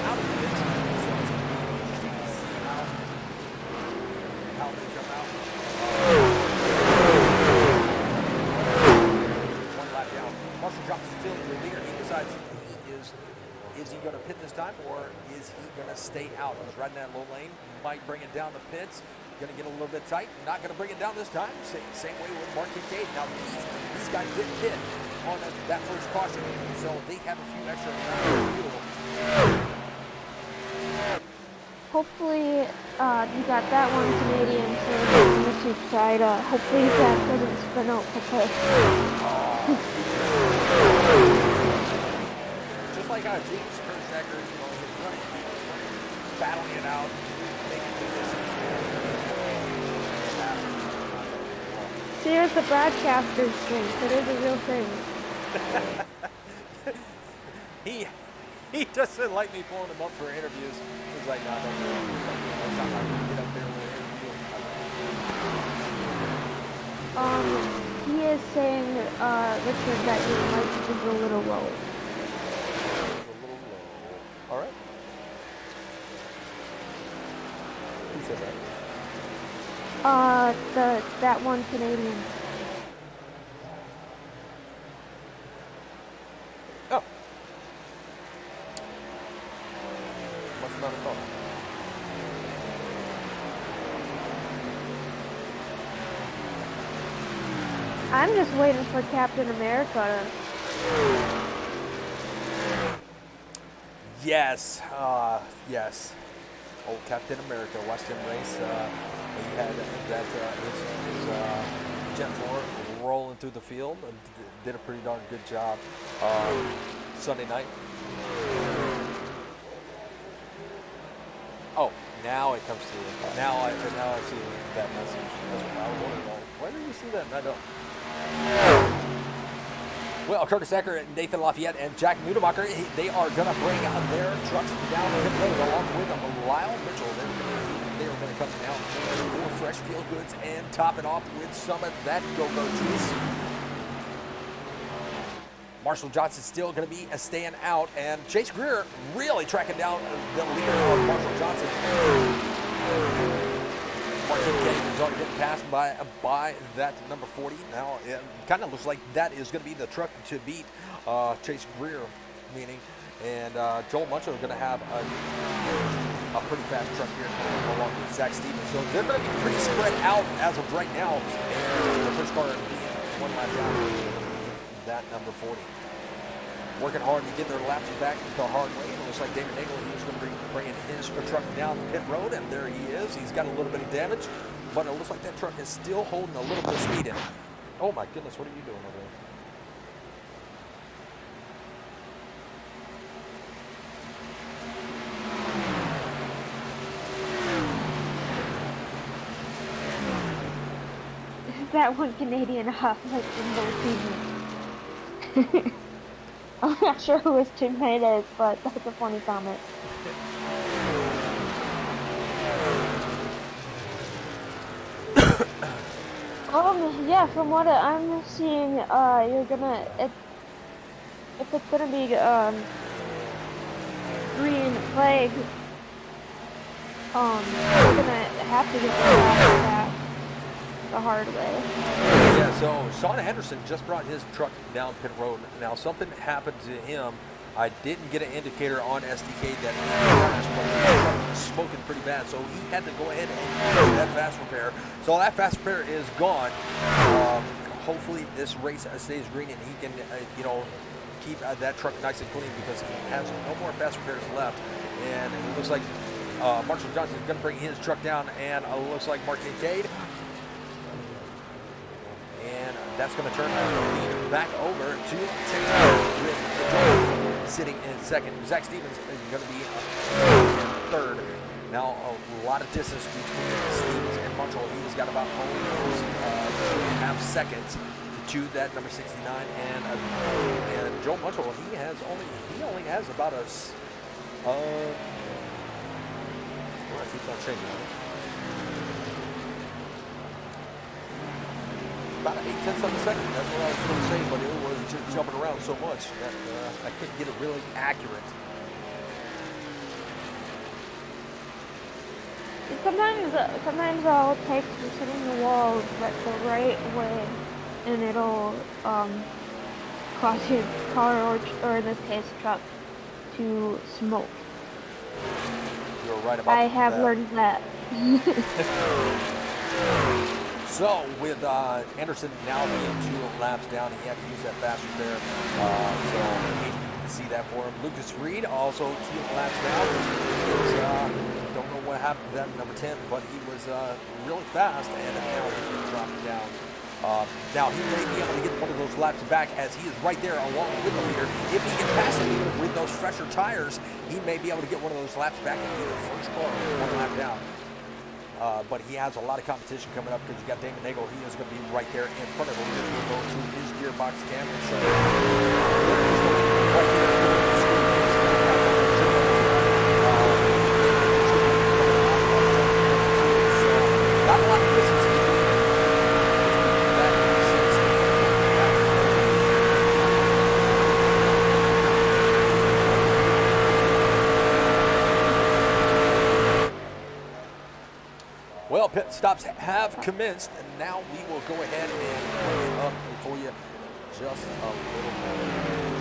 Out of the pits. So it's interesting to see how they come out. One lap down. Marshall Johnson still the leader. He decides is he going to pit this time, or is he going to stay out? He's riding that low lane, might bring it down the pits, going to get a little bit tight, not going to bring it down this time. Same way with Mark Kincaid. Now, these guys didn't hit on that first caution, so they have a few extra fuel. Hopefully, you got that one Canadian so on the YouTube side. Hopefully that doesn't spin out the pit. Just like James Kershnecker, he's running, battling it out, making positions. See, it's the broadcaster's strength. It is a real thing. He doesn't like me pulling him up for interviews. He's like, no, don't do it. Get up there with an interview. He is saying, Richard, that your mic is a little low. All right. Who said that? That one Canadian. Oh. Must have not have thought. I'm just waiting for Captain America to... Yes, yes. Old Captain America, watched him race. He had that his Gen 4 rolling through the field and did a pretty darn good job Sunday night. Oh, now it comes through. Now I see that message. That's what I was wondering. Why do you see that? I don't. Well, Curtis Ecker, Nathan Lafayette, and Jack Nudemacher, they are going to bring their trucks down the pit road along with Lyle Mitchell. They are going to come down for fresh field goods and top it off with some of that go-go juice. Marshall Johnson still going to be staying out, and Chase Greer really tracking down the leader of Marshall Johnson. Mark Kincaid is already getting passed by that number 40. Now it kind of looks like that is going to be the truck to beat Chase Greer, meaning, and Joel Munchel is going to have a pretty fast truck here along with Zach Stevens. So they're going to be pretty spread out as of right now. And the first car being one lap down, that number 40. working hard to get their laps back the hard way. And it looks like David Nagel, he was going to be bringing his truck down pit road, and there he is. He's got a little bit of damage, but it looks like that truck is still holding a little bit of speed in it. Oh my goodness, what are you doing over there? That one Canadian like in those seasons. I'm not sure who his teammate is, but that's a funny comment. Yeah, from what I'm seeing, you're gonna if it's gonna be green flag, you're gonna have to get back the hard way. Yeah, so Sean Henderson just brought his truck down pit road. Now something happened to him. I didn't get an indicator on SDK that he crashed, but the truck was smoking pretty bad, so he had to go ahead and do that fast repair. So that fast repair is gone. Hopefully this race stays green and he can, keep that truck nice and clean, because he has no more fast repairs left. And it looks like Marshall Johnson is going to bring his truck down, and it looks like Mark Kincaid. And that's going to turn the lead back over to TikTok with the sitting in second. Zach Stevens is going to be in third. Now, a lot of distance between Stevens and Munchell. He's got about almost 2.5 seconds to that number 69. And Joe Munchell, he only has about a well, it keeps on changing, right? About 8/10 of a second. That's what I was going to say, but it was just jumping around so much that I couldn't get it really accurate. Sometimes all it takes is hitting the wall the right way, and it'll cause your car, or in this case truck, to smoke. You're right about that. I have learned that. So with Anderson now being 2 laps down, he had to use that fast repair. So you can see that for him. Lucas Reed also 2 laps down. Don't know what happened to that number 10, but he was really fast, and now he's going to drop it down. Now he may be able to get one of those laps back, as he is right there along with the leader. If he can pass the leader with those fresher tires, he may be able to get one of those laps back and be the first car 1 lap down. But he has a lot of competition coming up, because you got Damon Nagel. He is going to be right there in front of him. He'll go to his gearbox cam and show him right there. Not a lot of distance. Well, pit stops have commenced, and now we will go ahead and bring it up for you just a little bit.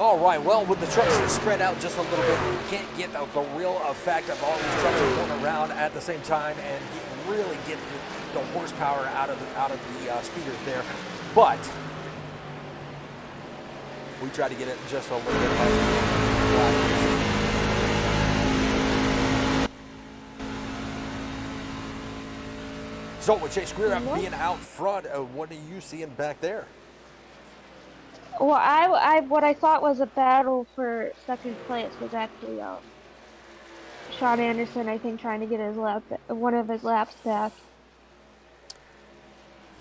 All right, well, with the trucks spread out just a little bit, you can't get the real effect of all these trucks going around at the same time and really get the horsepower out of the speeders there. But we try to get it just a little bit higher. So with Chase Greer being out front, what are you seeing back there? Well, I what I thought was a battle for second place was actually Sean Anderson, I think, trying to get one of his laps back.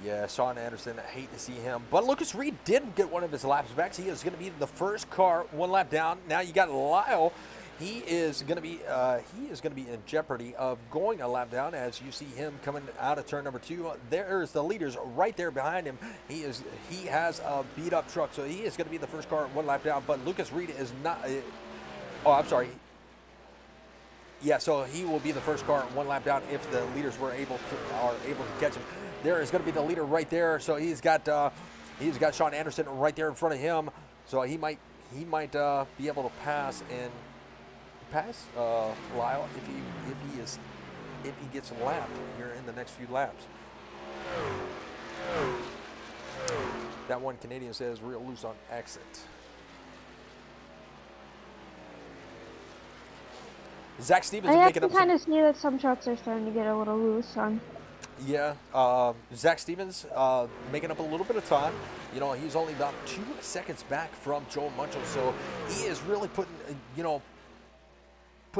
Yeah, Sean Anderson, I hate to see him. But Lucas Reed did get one of his laps back. He is going to be the first car one lap down. Now you got Lyle. He is going to be in jeopardy of going a lap down as you see him coming out of turn number 2. There's the leaders right there behind him. He has a beat up truck, so he is going to be the first car one lap down. But Lucas Reed is not. Oh, I'm sorry. Yeah, so he will be the first car one lap down if the leaders are able to catch him. There is going to be the leader right there. So he's got Sean Anderson right there in front of him. So he might be able to pass Lyle if he gets lapped here in the next few laps. That one Canadian says real loose on exit. Zach Stevens is making up. I kind of see that some trucks are starting to get a little loose on. Yeah, Zach Stevens making up a little bit of time. You know, he's only about 2 seconds back from Joel Munchel, so he is really putting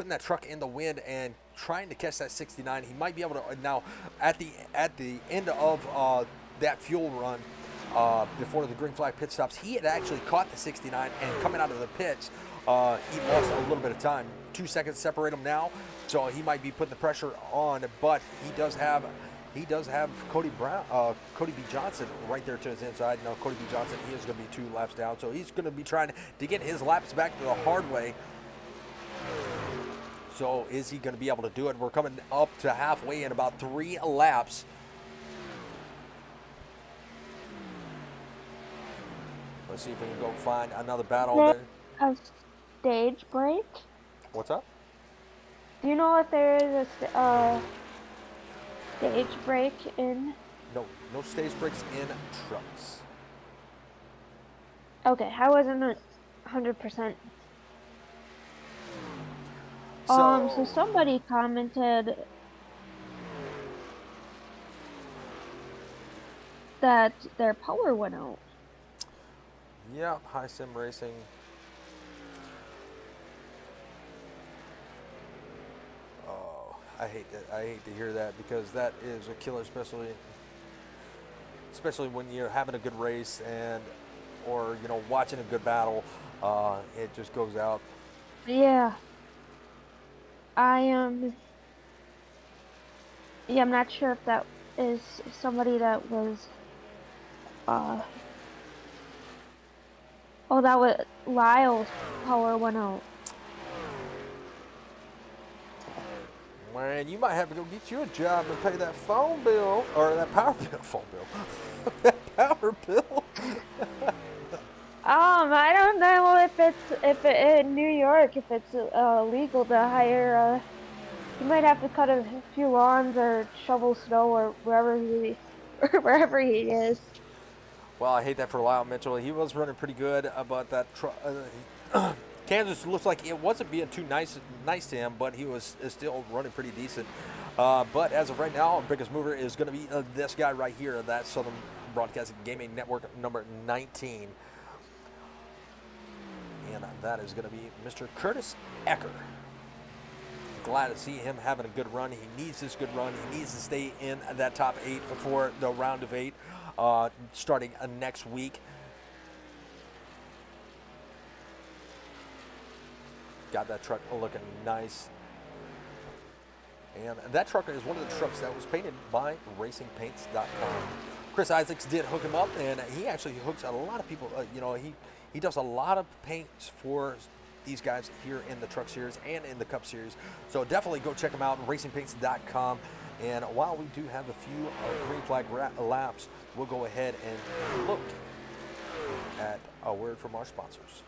that truck in the wind and trying to catch that 69. He might be able to now at the end of that fuel run before the green flag pit stops. He had actually caught the 69 and coming out of the pits, he lost a little bit of time. 2 seconds separate him now, so he might be putting the pressure on. But he does have Cody B. Johnson right there to his inside. Now Cody B. Johnson, he is going to be 2 laps down, so he's going to be trying to get his laps back the hard way. So is he going to be able to do it? We're coming up to halfway in about 3 laps. Let's see if we can go find another battle there. A stage break? What's up? Do you know if there is a stage break in? No stage breaks in trucks. Okay, I wasn't 100%. So somebody commented that their power went out. Yeah, High Sim Racing. Oh, I hate to hear that because that is a killer, especially when you're having a good race or watching a good battle. It just goes out. Yeah. I'm not sure if that is somebody that was that was Lyle's power went out. Man, you might have to go get you a job and pay that phone bill or that power bill. That power bill. I don't know if in New York if it's legal to hire. You might have to cut a few lawns or shovel snow or wherever he is. Well, I hate that for Lyle Mitchell. He was running pretty good, but that Kansas looks like it wasn't being too nice to him, but he was still running pretty decent. But as of right now, our biggest mover is going to be this guy right here, that Southern Broadcasting Gaming Network number 19. And that is going to be Mr. Curtis Ecker. Glad to see him having a good run. He needs this good run. He needs to stay in that top 8 for the round of 8 starting next week. Got that truck looking nice. And that truck is one of the trucks that was painted by RacingPaints.com. Chris Isaacs did hook him up, and he actually hooks a lot of people. He does a lot of paints for these guys here in the Truck Series and in the Cup Series. So definitely go check them out, RacingPaints.com. And while we do have a few green flag laps, we'll go ahead and look at a word from our sponsors.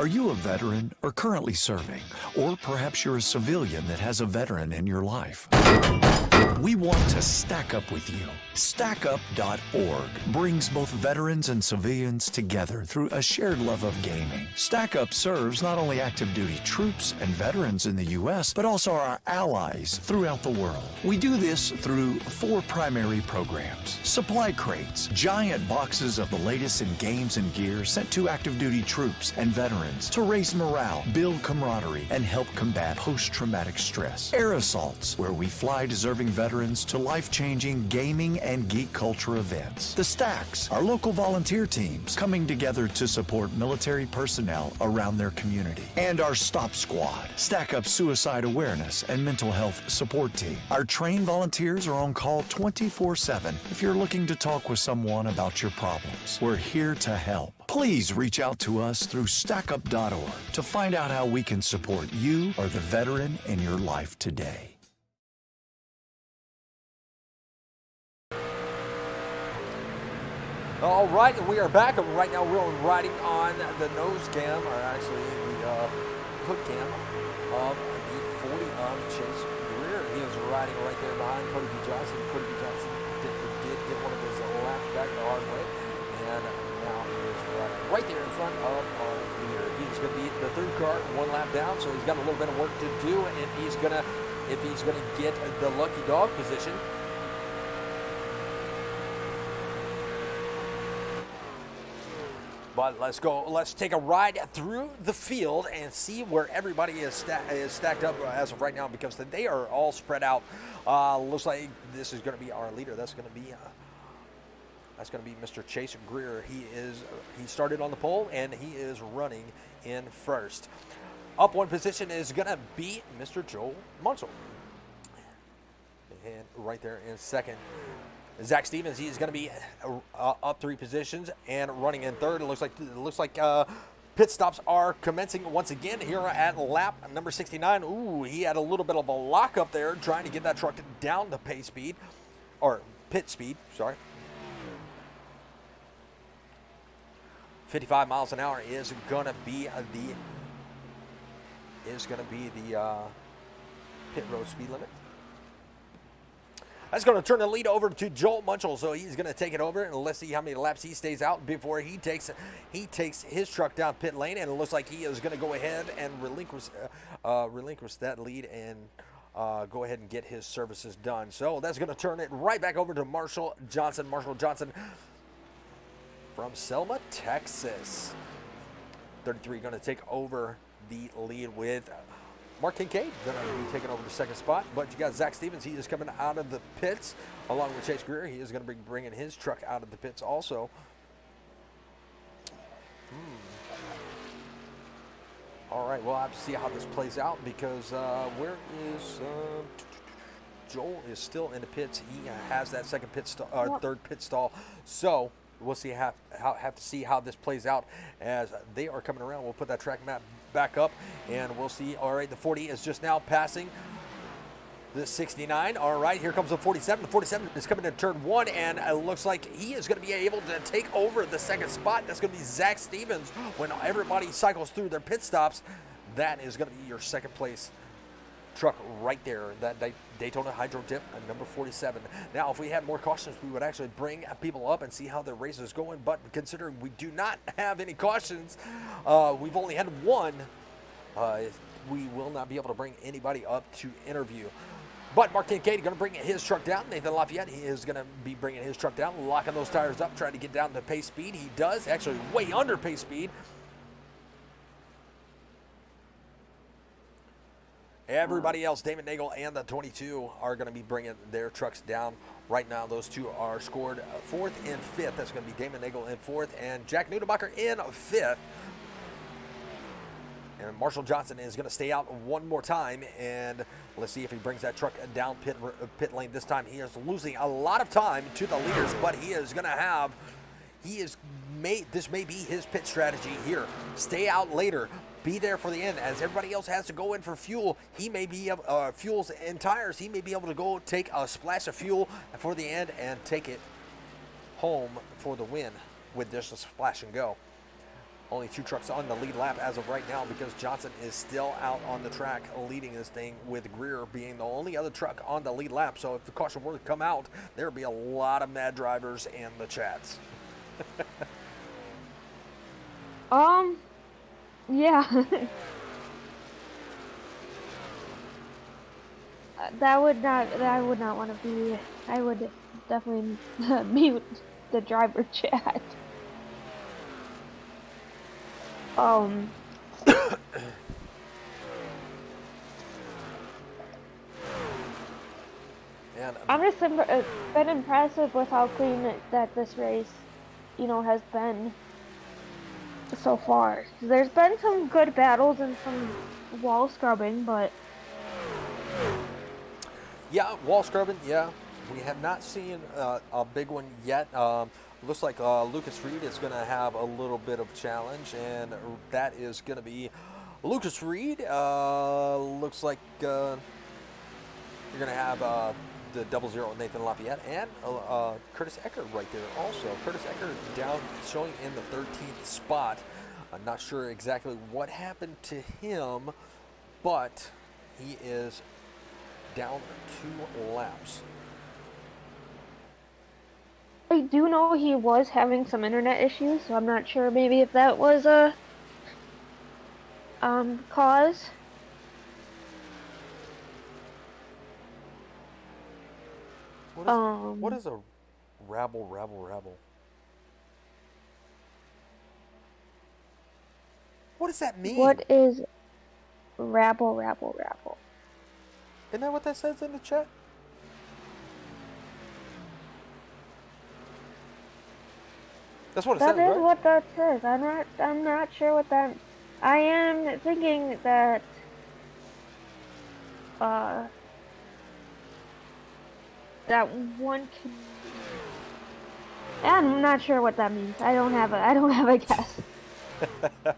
Are you a veteran or currently serving? Or perhaps you're a civilian that has a veteran in your life? We want to stack up with you. StackUp.org brings both veterans and civilians together through a shared love of gaming. StackUp serves not only active duty troops and veterans in the U.S., but also our allies throughout the world. We do this through 4 primary programs. Supply crates, giant boxes of the latest in games and gear sent to active duty troops and veterans to raise morale, build camaraderie, and help combat post-traumatic stress. Air assaults, where we fly deserving veterans to life-changing gaming and geek culture events. The Stacks, our local volunteer teams coming together to support military personnel around their community. And our Stop Squad, Stack Up suicide awareness and mental health support team. Our trained volunteers are on call 24/7 if you're looking to talk with someone about your problems. We're here to help. Please reach out to us through StackUp.org to find out how we can support you or the veteran in your life today. All right, and we are back. And right now we're riding on the nose cam, or actually the hood cam of the 40 of Chase Greer. He is riding right there behind Cody B. Johnson. Cody B. Johnson did get one of his laps back the hard way, and now he is riding right there in front of our leader. He's going to be the third car, 1 lap down, so he's got a little bit of work to do if he's gonna get the lucky dog position. But let's go. Let's take a ride through the field and see where everybody is stacked up as of right now, because they are all spread out. Looks like this is going to be our leader. That's going to be Mr. Chase Greer. He started on the pole and he is running in first. Up 1 position is going to be Mr. Joel Munsell, and right there in second. Zach Stevens, he's going to be up 3 positions and running in third. It looks like pit stops are commencing once again here at lap number 69. Ooh, he had a little bit of a lock up there trying to get that truck down to pit speed. Sorry. 55 miles an hour is going to be the pit road speed limit. That's going to turn the lead over to Joel Munchell, so he's going to take it over, and let's see how many laps he stays out before he takes his truck down pit lane, and it looks like he is going to go ahead and relinquish that lead and go ahead and get his services done. So that's going to turn it right back over to Marshall Johnson. Marshall Johnson from Selma, Texas. 33 going to take over the lead with Mark Kincaid going to be taking over the second spot, but you got Zach Stevens. He is coming out of the pits along with Chase Greer. He is going to be bringing his truck out of the pits also. All right, we'll have to see how this plays out, because where is Joel is still in the pits. He has that second pit stall, third pit stall. So we'll see have to see how this plays out as they are coming around. We'll put that track map back up and we'll see. All right, the 40 is just now passing the 69. All right, here comes the 47. The 47 is coming to turn 1, and it looks like he is going to be able to take over the second spot. That's going to be Zach Stevens. When everybody cycles through their pit stops, that is going to be your second place truck right there, that Daytona Hydro Dip number 47. Now, if we had more cautions, we would actually bring people up and see how the race is going, but considering we do not have any cautions, we've only had one, we will not be able to bring anybody up to interview. But Mark Kincaid is going to bring his truck down. Nathan Lafayette, he is going to be bringing his truck down, locking those tires up, trying to get down to pace speed. He does, actually way under pace speed. Everybody else, Damon Nagel and the 22, are going to be bringing their trucks down. Right now, those two are scored 4th and 5th. That's going to be Damon Nagel in 4th and Jack Nudebacher in 5th. And Marshall Johnson is going to stay out one more time, and let's see if he brings that truck down pit lane this time. He is losing a lot of time to the leaders, but he is going to have, this may be his pit strategy here. Stay out later. Be there for the end. As everybody else has to go in for fuel, he may be fuels and tires. He may be able to go take a splash of fuel for the end and take it home for the win with just a splash and go. Only 2 trucks on the lead lap as of right now because Johnson is still out on the track leading this thing, with Greer being the only other truck on the lead lap. So if the caution were to come out, there would be a lot of mad drivers in the chats. Yeah. That would not. I would not want to be. I would definitely mute the driver chat. Um. And I'm just been impressive with how clean that this race, has been so far. There's been some good battles and some wall scrubbing, but yeah, wall scrubbing, yeah. We have not seen a big one yet. Looks like Lucas Reed is going to have a little bit of challenge, and that is going to be Lucas Reed. Looks like you're going to have the 00 Nathan Lafayette and Curtis Eckert right there also. Curtis Eckert down, showing in the 13th spot. I'm not sure exactly what happened to him, but he is down 2 laps. I do know he was having some internet issues, so I'm not sure maybe if that was a cause. What is a rabble? What does that mean? What is rabble? Isn't that what that says in the chat? That's what it That says, is right? what that says. I'm not sure what that. I am thinking that that one can. I'm not sure what that means. I don't have a guess.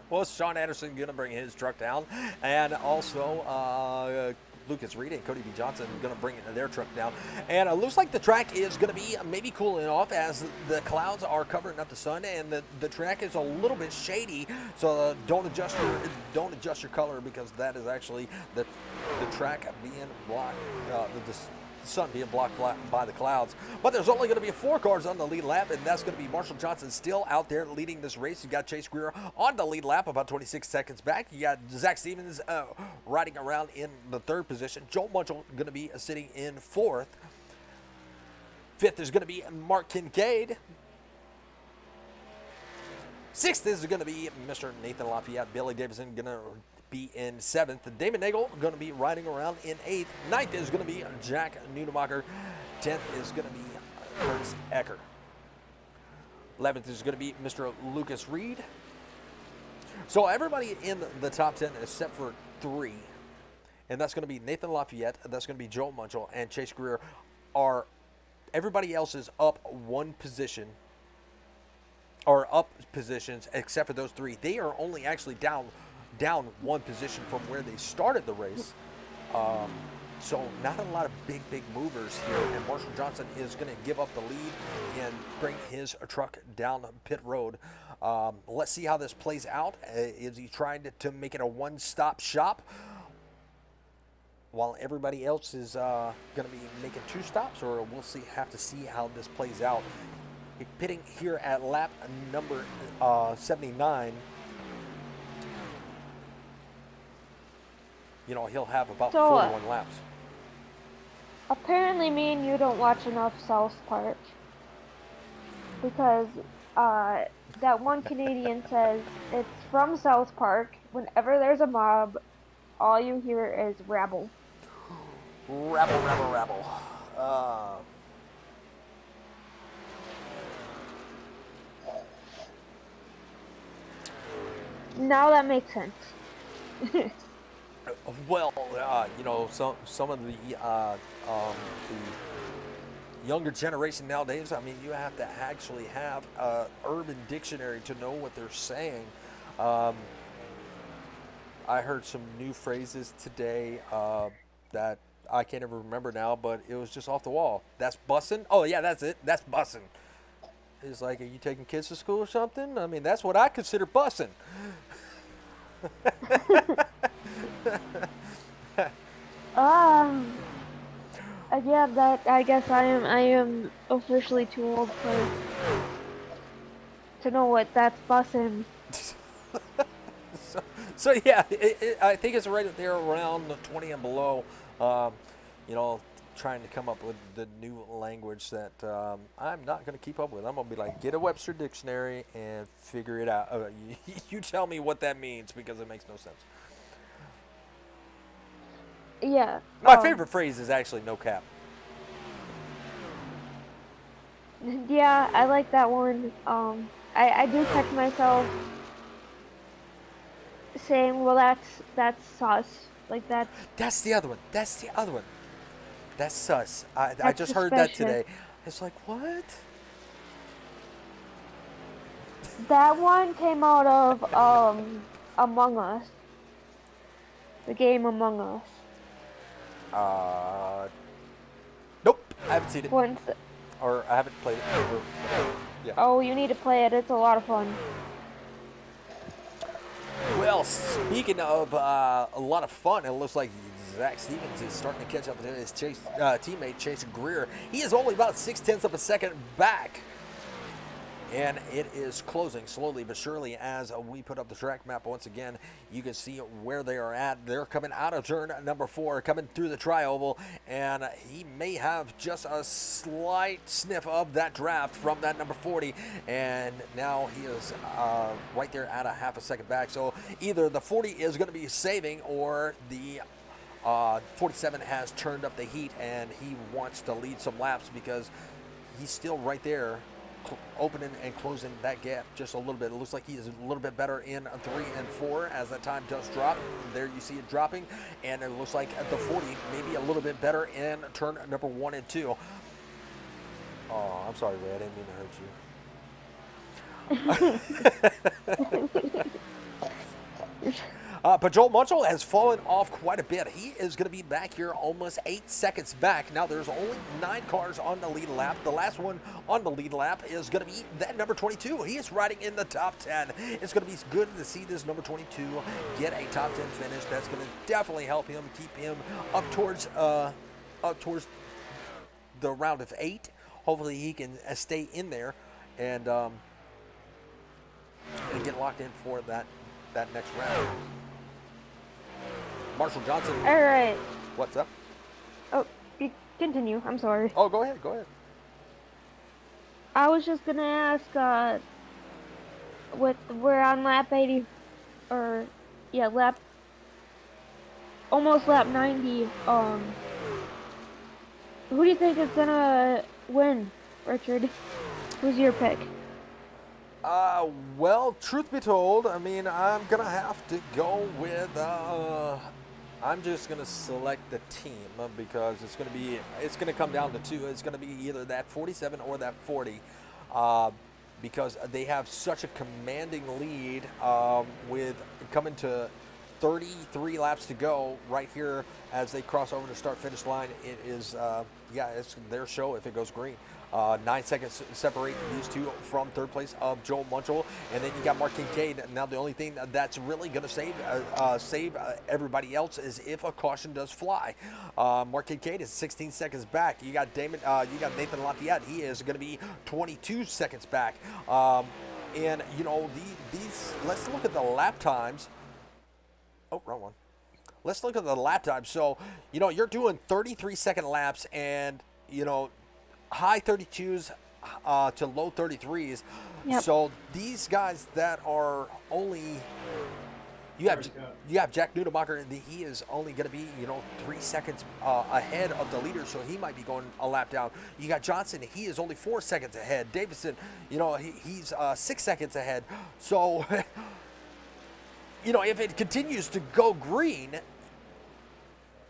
Well, Sean Anderson going to bring his truck down, and also Lucas Reed and Cody B. Johnson going to bring their truck down. And it looks like the track is going to be maybe cooling off as the clouds are covering up the sun, and the track is a little bit shady. So don't adjust your color, because that is actually the track being blocked. The sun being blocked by the clouds. But there's only going to be 4 cars on the lead lap, and that's going to be Marshall Johnson still out there leading this race. You got Chase Greer on the lead lap, about 26 seconds back. You got Zach Stevens riding around in the 3rd position. Joel Munchel going to be sitting in 4th. 5th is going to be Mark Kincaid. 6th is going to be Mr. Nathan Lafayette. Billy Davidson going to be in 7th. David Nagel going to be riding around in 8th. 9th is going to be Jack Nunemacher. 10th is going to be Curtis Ecker. 11th is going to be Mr. Lucas Reed. So everybody in the top 10 except for 3, and that's going to be Nathan Lafayette, that's going to be Joel Munchel, and Chase Greer. Everybody else is up 1 position, or up positions, except for those 3. They are only actually down 1 position from where they started the race. So not a lot of big movers here, and Marshall Johnson is going to give up the lead and bring his truck down pit road. Let's see how this plays out. Is he trying to make it a one-stop shop while everybody else is going to be making 2 stops, or we'll have to see how this plays out. Pitting here at lap number 79. He'll have about 41 laps. Apparently me and you don't watch enough South Park, because that one Canadian says it's from South Park. Whenever there's a mob, all you hear is rabble. Rabble. Now that makes sense. Well, some of the younger generation nowadays, I mean, you have to actually have an urban dictionary to know what they're saying. I heard some new phrases today that I can't even remember now, but it was just off the wall. That's bussin'? Oh, yeah, that's it. That's bussin'. It's like, are you taking kids to school or something? I mean, that's what I consider bussing. Um, yeah, that I guess I am officially too old for to know what that's bussin'. So yeah, I think it's right there around the 20 and below. Um, you know, trying to come up with the new language that I'm not going to keep up with. I'm going to be like, get a Webster dictionary and figure it out. You tell me what that means because it makes no sense. Yeah. My favorite phrase is actually no cap. Yeah, I like that one. I do catch myself saying, "Well, that's sus." Like That's the other one. That's the other one. That's sus. I that's just heard that suspicious. today. It's like, what? That one came out of Among Us, the game Among Us. Uh, nope. I haven't seen it. Once, Or I haven't played it. Yeah. oh, you need to play it. It's a lot of fun. Well, speaking of a lot of fun, it looks like Zach Stevens is starting to catch up to his teammate Chase Greer. He is only about 0.6 of a second back. And it is closing slowly but surely as we put up the track map once again. You can see where they are at. They're coming out of turn number 4, coming through the tri-oval, and he may have just a slight sniff of that draft from that number 40, and now he is right there at a half a second back. So either the 40 is going to be saving, or the 47 has turned up the heat and he wants to lead some laps because he's still right there, opening and closing that gap just a little bit. It looks like he is a little bit better in 3 and 4 as that time does drop. There you see it dropping, and it looks like the 40 maybe a little bit better in turn number 1 and 2. Oh, I'm sorry, Ray. I didn't mean to hurt you. But Joel Munchel has fallen off quite a bit. He is going to be back here almost 8 seconds back. Now, there's only 9 cars on the lead lap. The last one on the lead lap is going to be that number 22. He is riding in the top 10. It's going to be good to see this number 22 get a top 10 finish. That's going to definitely help him, keep him up towards the round of 8. Hopefully, he can stay in there and get locked in for that next round. Marshall Johnson. All right. What's up? Oh, continue. I'm sorry. Oh, go ahead. I was just gonna ask. We're on lap 80, or yeah, almost lap 90. Who do you think is gonna win, Richard? Who's your pick? Well, truth be told, I mean, I'm gonna have to go with. I'm just gonna select the team because it's gonna come down to 2. It's gonna be either that 47 or that 40, because they have such a commanding lead with coming to 33 laps to go right here as they cross over the start-finish line. It is, it's their show if it goes green. 9 seconds separate these two from third place of Joel Munchel, and then you got Mark Kincaid. Now the only thing that's really going to save everybody else is if a caution does fly. Mark Kincaid is 16 seconds back. You got Nathan Lafayette. He is going to be 22 seconds back. And you know these. Let's look at the lap times. Oh, wrong one. Let's look at the lap time. So, you know, you're doing 33-second laps and, you know, high 32s to low 33s. Yep. So these guys that are only, you have Jack Nudemacher, and he is only going to be, you know, 3 seconds ahead of the leader, so he might be going a lap down. You got Johnson, he is only 4 seconds ahead. Davison, you know, he's 6 seconds ahead. So, you know, if it continues to go green,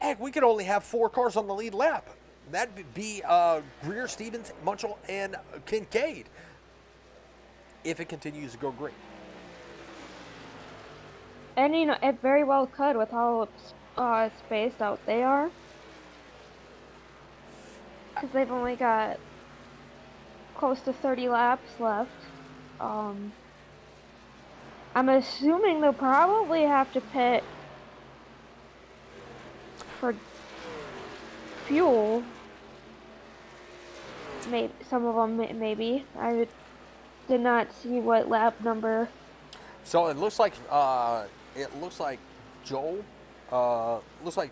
heck, we could only have 4 cars on the lead lap. That'd be Greer, Stevens, Munchel, and Kincaid if it continues to go green. And you know, it very well could with how spaced out they are. Because they've only got close to 30 laps left. I'm assuming they'll probably have to pit for fuel. Maybe some of them, maybe. I did not see what lap number. So it looks like Joel. Looks like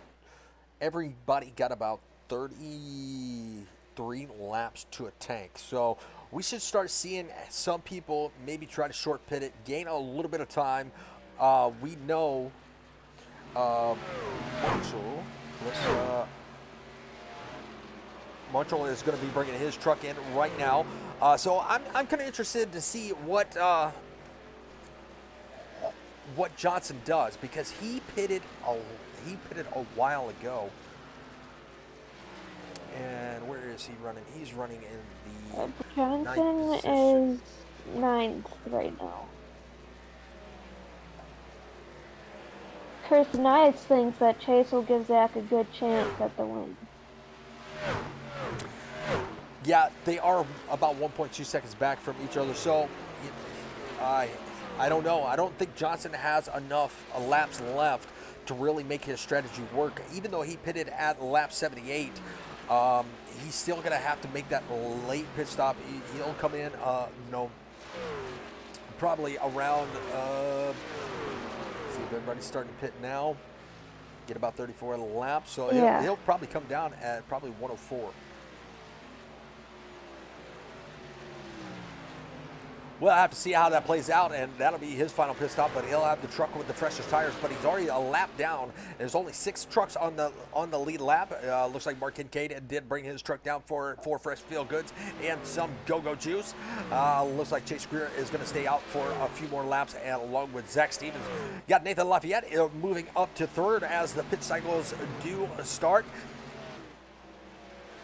everybody got about 33 laps to a tank. So we should start seeing some people maybe try to short pit it, gain a little bit of time. We know Marshall. Marshall is going to be bringing his truck in right now. So I'm kind of interested to see what Johnson does, because he pitted a while ago. And where is he running? He's running in the Johnson is 9th right now. Chris Knights thinks that Chase will give Zach a good chance at the win. Yeah, they are about 1.2 seconds back from each other. So I don't know. I don't think Johnson has enough laps left to really make his strategy work. Even though he pitted at lap 78, he's still going to have to make that late pit stop. He'll come in, probably around, see if everybody's starting to pit now. Get about 34 laps. So he'll probably come down at probably 104. We'll have to see how that plays out, and that'll be his final pit stop. But he'll have the truck with the freshest tires. But he's already a lap down. There's only 6 trucks on the lead lap. Looks like Mark Kincaid did bring his truck down for fresh feel goods and some go-go juice. Looks like Chase Greer is going to stay out for a few more laps, and along with Zach Stevens. Got Nathan Lafayette moving up to 3rd as the pit cycles do start.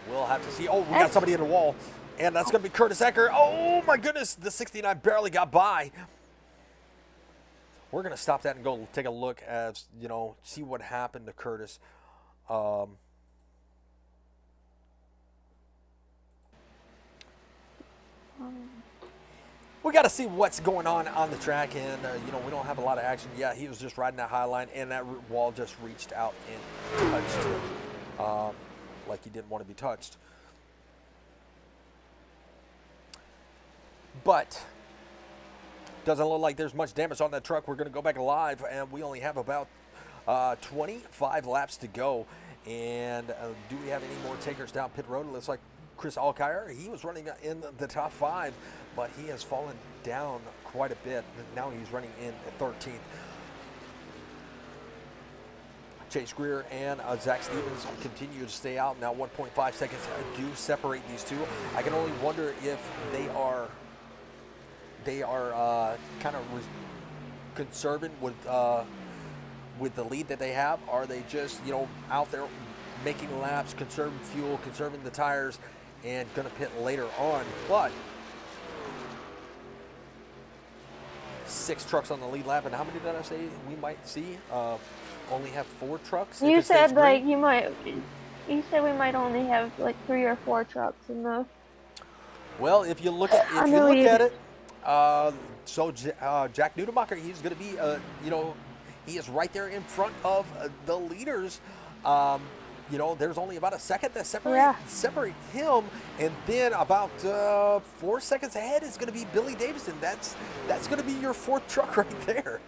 We'll have to see. Oh, we got somebody in the wall. And that's going to be Curtis Ecker. Oh, my goodness. The 69 barely got by. We're going to stop that and go take a look at, see what happened to Curtis. We got to see what's going on the track. And, we don't have a lot of action. Yeah, he was just riding that high line, and that wall just reached out and touched him like he didn't want to be touched. But doesn't look like there's much damage on that truck. We're going to go back live, and we only have about 25 laps to go. And do we have any more takers down pit road? It looks like Chris Alkire, he was running in the top 5, but he has fallen down quite a bit. Now he's running in 13th. Chase Greer and Zach Stevens continue to stay out. Now 1.5 seconds do separate these two. I can only wonder if they are kind of conserving with the lead that they have. Are they just out there making laps, conserving fuel, conserving the tires, and going to pit later on? But 6 trucks on the lead lap, and how many did I say we might see? Only have 4 trucks. You said You said we might only have like 3 or 4 trucks in the. Well, if you look at it. So Jack Nudemacher, he's going to be, he is right there in front of the leaders. There's only about a second that separate him, and then about 4 seconds ahead is going to be Billy Davison. That's going to be your 4th truck right there.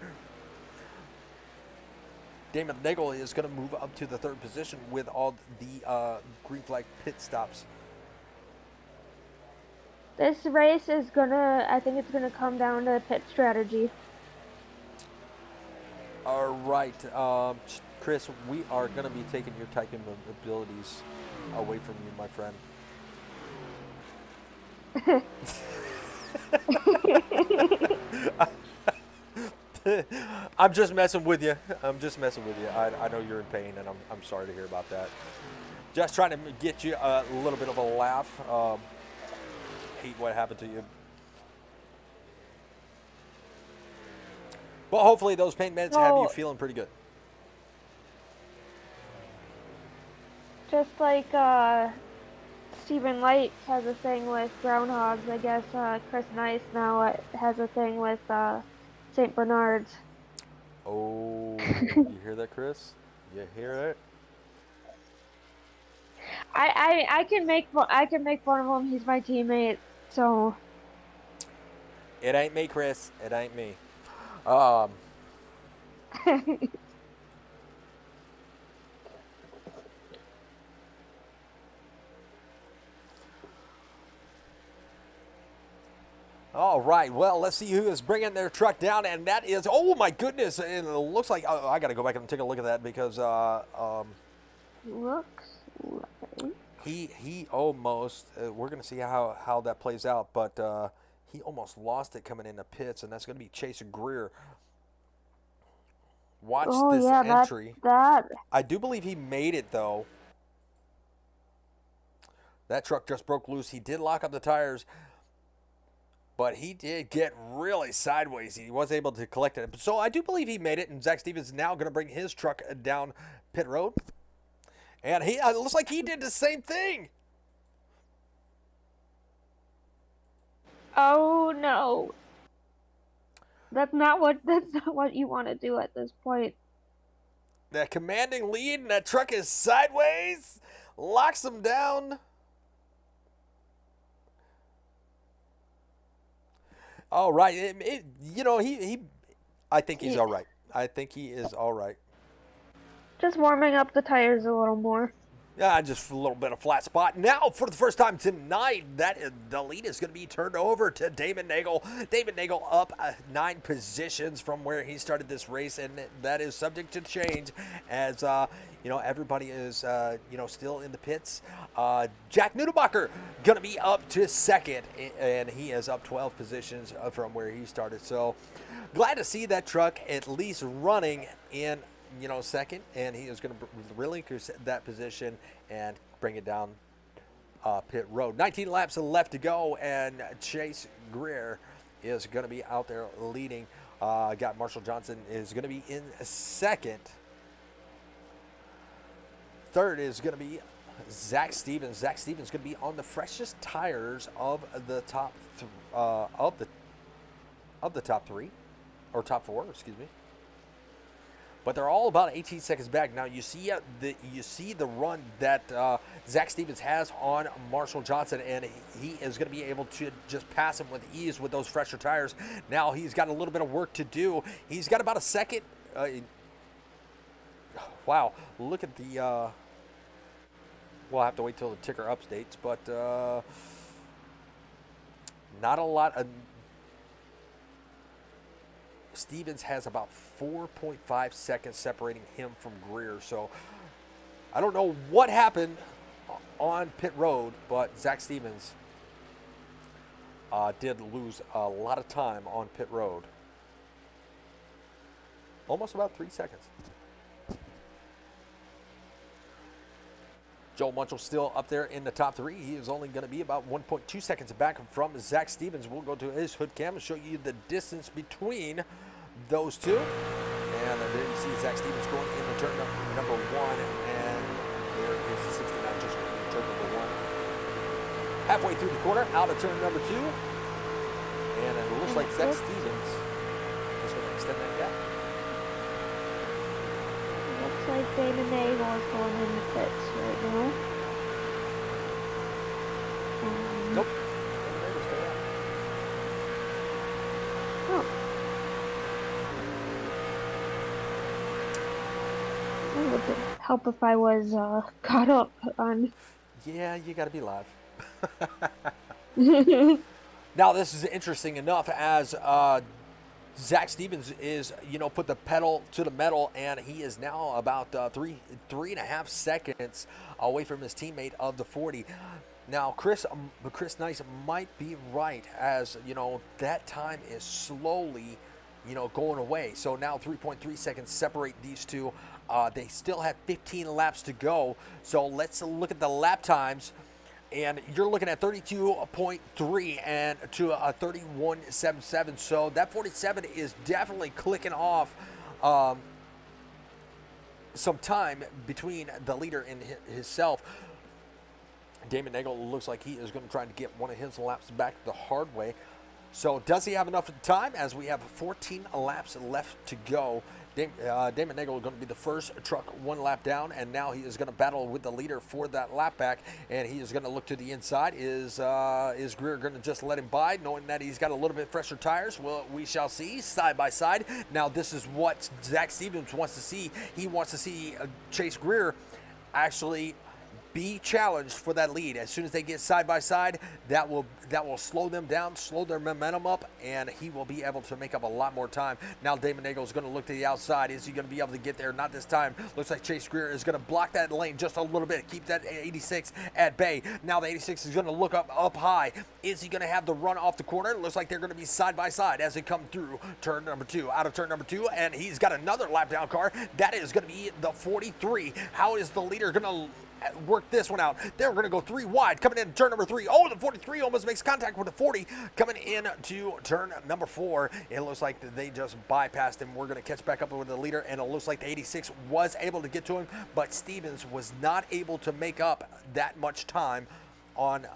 Damon Nagel is going to move up to the 3rd position with all the green flag pit stops. This race is I think it's gonna come down to pit strategy. All right, Chris, we are gonna be taking your typing abilities away from you, my friend. I'm just messing with you. I know you're in pain, and I'm sorry to hear about that. Just trying to get you a little bit of a laugh. Hate what happened to you. Well, hopefully those pain meds have you feeling pretty good. Just like Stephen Light has a thing with groundhogs. I guess Chris Nice now has a thing with St. Bernards. Oh, you hear that, Chris? You hear that? I can make fun of him. He's my teammate. So It ain't me, Chris. It ain't me. Um, all right. Well, let's see who is bringing their truck down, and that is. Oh my goodness! And it looks like I got to go back and take a look at that because looks like he almost. We're gonna see how that plays out, but he almost lost it coming in the pits, and that's gonna be Chase Greer. Watch this entry. That I do believe he made it though. That truck just broke loose. He did lock up the tires, but he did get really sideways. He was able to collect it. So I do believe he made it, and Zach Stevens is now going to bring his truck down pit road. And he it looks like he did the same thing. Oh no. That's not what you want to do at this point. That commanding lead, and that truck is sideways. Locks him down. All right. I think he's all right. I think he is all right. Just warming up the tires a little more. Yeah, just a little bit of flat spot. Now, for the first time tonight, the lead is going to be turned over to Damon Nagel. Damon Nagel up 9 positions from where he started this race, and that is subject to change as everybody is still in the pits. Jack Nudelbacher going to be up to second, and he is up 12 positions from where he started. So glad to see that truck at least running in second, and he is going to relinquish that position and bring it down pit road. 19 laps left to go, and Chase Greer is going to be out there leading. Got Marshall Johnson is going to be in second. Third is going to be Zach Stevens. Zach Stevens going to be on the freshest tires of the top top 3 or top 4, excuse me. But they're all about 18 seconds back. Now you see the run that Zach Stevens has on Marshall Johnson, and he is going to be able to just pass him with ease with those fresher tires. Now he's got a little bit of work to do. He's got about a second. Wow, look at the. We'll have to wait till the ticker updates, but not a lot. Stevens has about 4.5 seconds separating him from Greer. So I don't know what happened on pit road, but Zach Stevens did lose a lot of time on pit road. Almost about 3 seconds. Joel Munchel still up there in the top 3. He is only going to be about 1.2 seconds back from Zach Stevens. We'll go to his hood cam and show you the distance between those two. And there you see Zach Stevens going into turn number 1. And there is the 69 just going into turn number 1. Halfway through the corner, out of turn number 2. And it looks like Zach Stevens is going to extend that gap. Looks like Damon Nagel is going in the pits right now. Nope. Oh. It would help if I was caught up on. Yeah, you got to be live. Now, this is interesting enough as Zach Stevens is, put the pedal to the metal, and he is now about 3.5 seconds away from his teammate of the 40. Now, Chris Nice might be right, as that time is slowly, going away. So now 3.3 seconds separate these two. They still have 15 laps to go. So let's look at the lap times. And you're looking at 32.3 and to a 31.77. So that 47 is definitely clicking off some time between the leader and himself. Damon Nagel looks like he is going to try to get one of his laps back the hard way. So does he have enough time, as we have 14 laps left to go? Damon Nagel is going to be the first truck one lap down, and now he is going to battle with the leader for that lap back, and he is going to look to the inside. Is Greer going to just let him by, knowing that he's got a little bit fresher tires? Well, we shall see, side by side. Now this is what Zach Stevens wants to see. He wants to see Chase Greer actually be challenged for that lead. As soon as they get side by side, that will slow them down, slow their momentum up, and he will be able to make up a lot more time. Now Damon Nagel is going to look to the outside. Is he going to be able to get there? Not this time. Looks like Chase Greer is going to block that lane just a little bit, keep that 86 at bay. Now the 86 is going to look up high. Is he going to have the run off the corner? Looks like they're going to be side by side as they come through turn number 2, out of turn number 2, and he's got another lap down car. That is going to be the 43. How is the leader going to work this one out? They're going to go 3 wide coming in turn number 3. Oh, the 43 almost makes contact with the 40 coming in to turn number 4. It looks like they just bypassed him. We're going to catch back up with the leader, and it looks like the 86 was able to get to him, but Stevens was not able to make up that much time on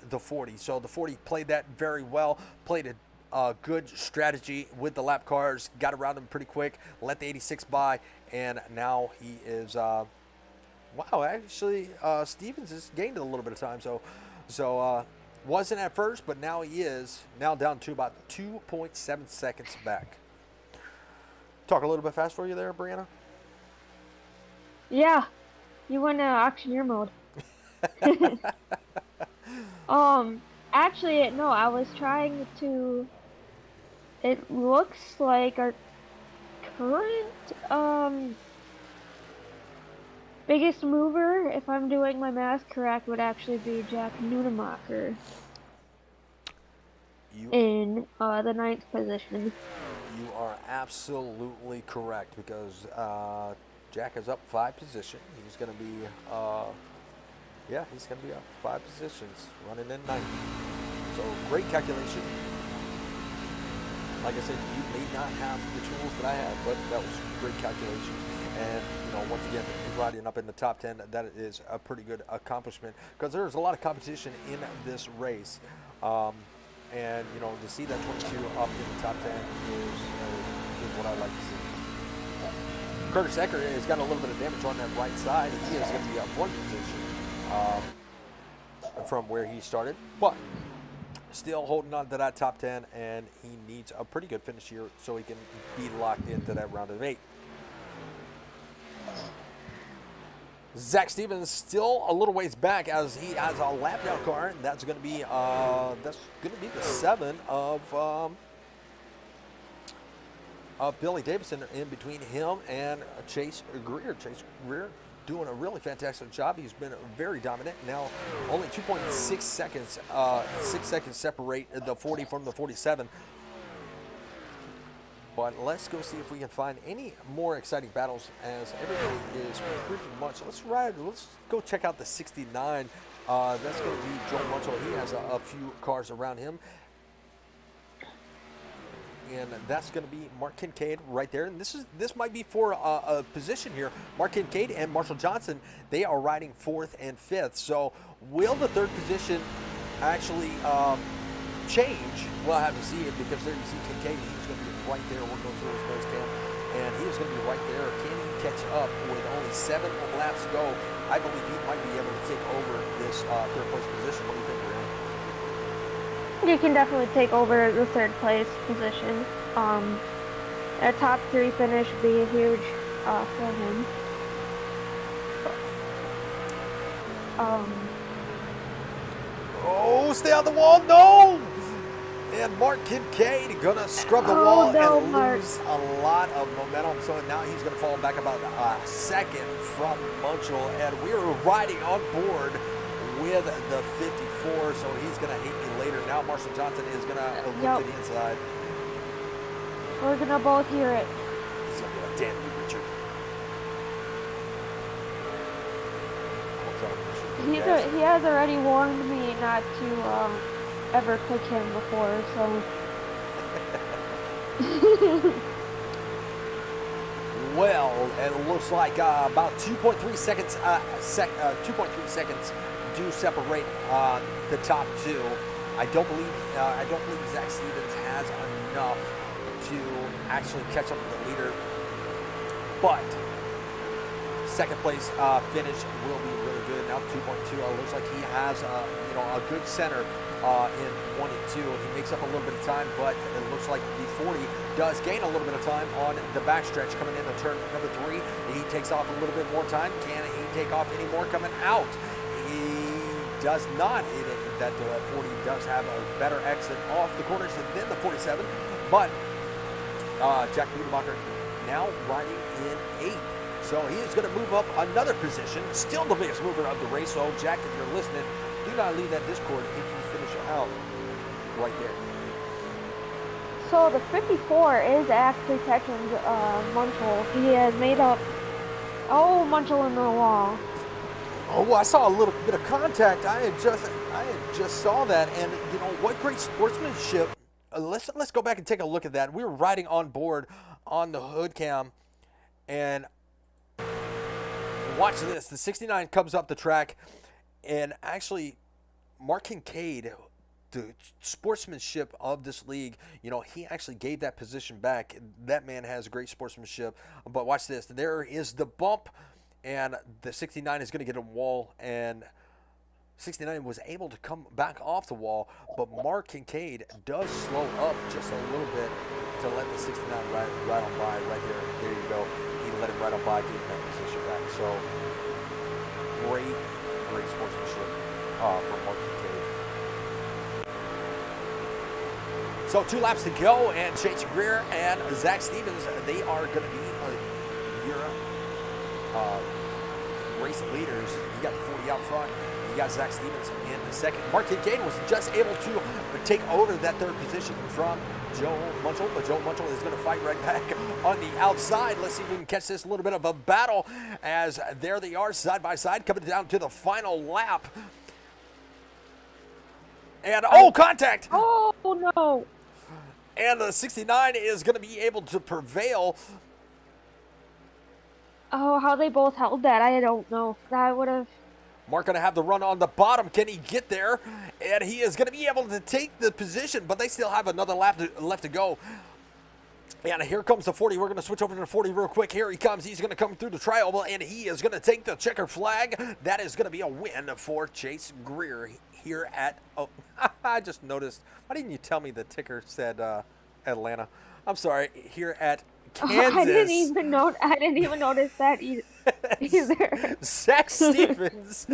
the 40. So the 40 played that very well, played a good strategy with the lap cars, got around him pretty quick, let the 86 by, and now he is wow, actually, Stevens has gained a little bit of time, so wasn't at first, but now he is now down to about 2.7 seconds back. Talk a little bit fast for you there, Brianna? Yeah, you went auctioneer mode. Actually, no, I was trying to, it looks like our current, biggest mover, if I'm doing my math correct, would actually be Jack Nunemacher in the 9th position. You are absolutely correct, because Jack is up 5 positions. He's going to be, yeah, he's going to be up 5 positions, running in 9th. So great calculation. Like I said, you may not have the tools that I have, but that was great calculation. And, you know, once again, riding up in the top 10, that is a pretty good accomplishment, because there's a lot of competition in this race. And, you know, to see that 22 up in the top 10 is what I like to see. Curtis Ecker has got a little bit of damage on that right side. He is going to be up 1 position from where he started, but still holding on to that top 10, and he needs a pretty good finish here so he can be locked into that round of 8. Zach Stevens still a little ways back, as he has a lap down car, and that's going to be the 7 of Billy Davison in between him and Chase Greer. Chase Greer doing a really fantastic job. He's been very dominant. Now only 2.6 seconds, 6 seconds separate the 40 from the 47. But let's go see if we can find any more exciting battles, as everybody is pretty much. Let's go check out the 69. That's going to be Joe Muncho. He has a few cars around him. And that's going to be Mark Kincaid right there. And this might be for a position here. Mark Kincaid and Marshall Johnson, they are riding 4th and 5th. So will the 3rd position actually change? We'll have to see it, because there you see Kincaid. He's going to be right there working through his nose cam, and he is going to be right there. Can he catch up with only 7 laps to go? I believe he might be able to take over this 3rd place position. What do you think, Brian? You can definitely take over the 3rd place position. A top 3 finish would be huge for him. Oh, stay on the wall, no! And Mark Kincaid gonna scrub the wall and lose a lot of momentum. So now he's gonna fall back about a second from Munchel, and we're riding on board with the 54. So he's gonna hate me later. Now Marshall Johnson is gonna look to the inside. We're gonna both hear it. He's gonna be like, "Damn you, Richard." He has already warned me not to ever click him before, so. well. And it looks like about 2.3 seconds. 2.3 seconds do separate the top two. I don't believe Zach Stevens has enough to actually catch up with the leader, but second place finish will be really good. Now 2.2. Looks like he has a good center in 1 and 2. He makes up a little bit of time, but it looks like the 40 does gain a little bit of time on the backstretch coming into turn number 3. He takes off a little bit more time. Can he take off any more coming out? He does not. That 40 does have a better exit off the corners than the 47, but Jack Budebacher now riding in 8th. So he is going to move up another position, still the biggest mover of the race. So Jack, if you're listening, do not leave that Discord if you finish out right there. So the 54 is actually catching Munchel. He has made up. Oh, Munchel in the wall. Oh, well, I saw a little bit of contact. I had just saw that, and what great sportsmanship. Let's go back and take a look at that. We were riding on board on the hood cam, and watch this. The 69 comes up the track, and actually, Mark Kincaid, the sportsmanship of this league, he actually gave that position back. That man has great sportsmanship. But watch this. There is the bump, and the 69 is going to get a wall, and 69 was able to come back off the wall, but Mark Kincaid does slow up just a little bit to let the 69 right on by right there. There you go. He let him right on by, getting that position back. So great sportsmanship from Mark Kincaid. So 2 laps to go, and Chase Greer and Zach Stevens, they are going to be your race leaders. You got the 40 out front. You got Zach Stevens in the second. Mark Kincaid was just able to take over that third position from Joe Munchel, but Joe Munchel is going to fight right back on the outside. Let's see if we can catch this little bit of a battle, as there they are side by side coming down to the final lap. And contact! Oh no! And the 69 is going to be able to prevail. Oh, how they both held that, I don't know. That would have. Mark going to have the run on the bottom. Can he get there? And he is going to be able to take the position, but they still have another lap left to go. And here comes the 40. We're going to switch over to the 40 real quick. Here he comes. He's going to come through the trioval, and he is going to take the checker flag. That is going to be a win for Chase Greer here at... Oh, I just noticed. Why didn't you tell me the ticker said Atlanta? I'm sorry. Here at Kansas. I didn't even notice that either. Zach Stevens.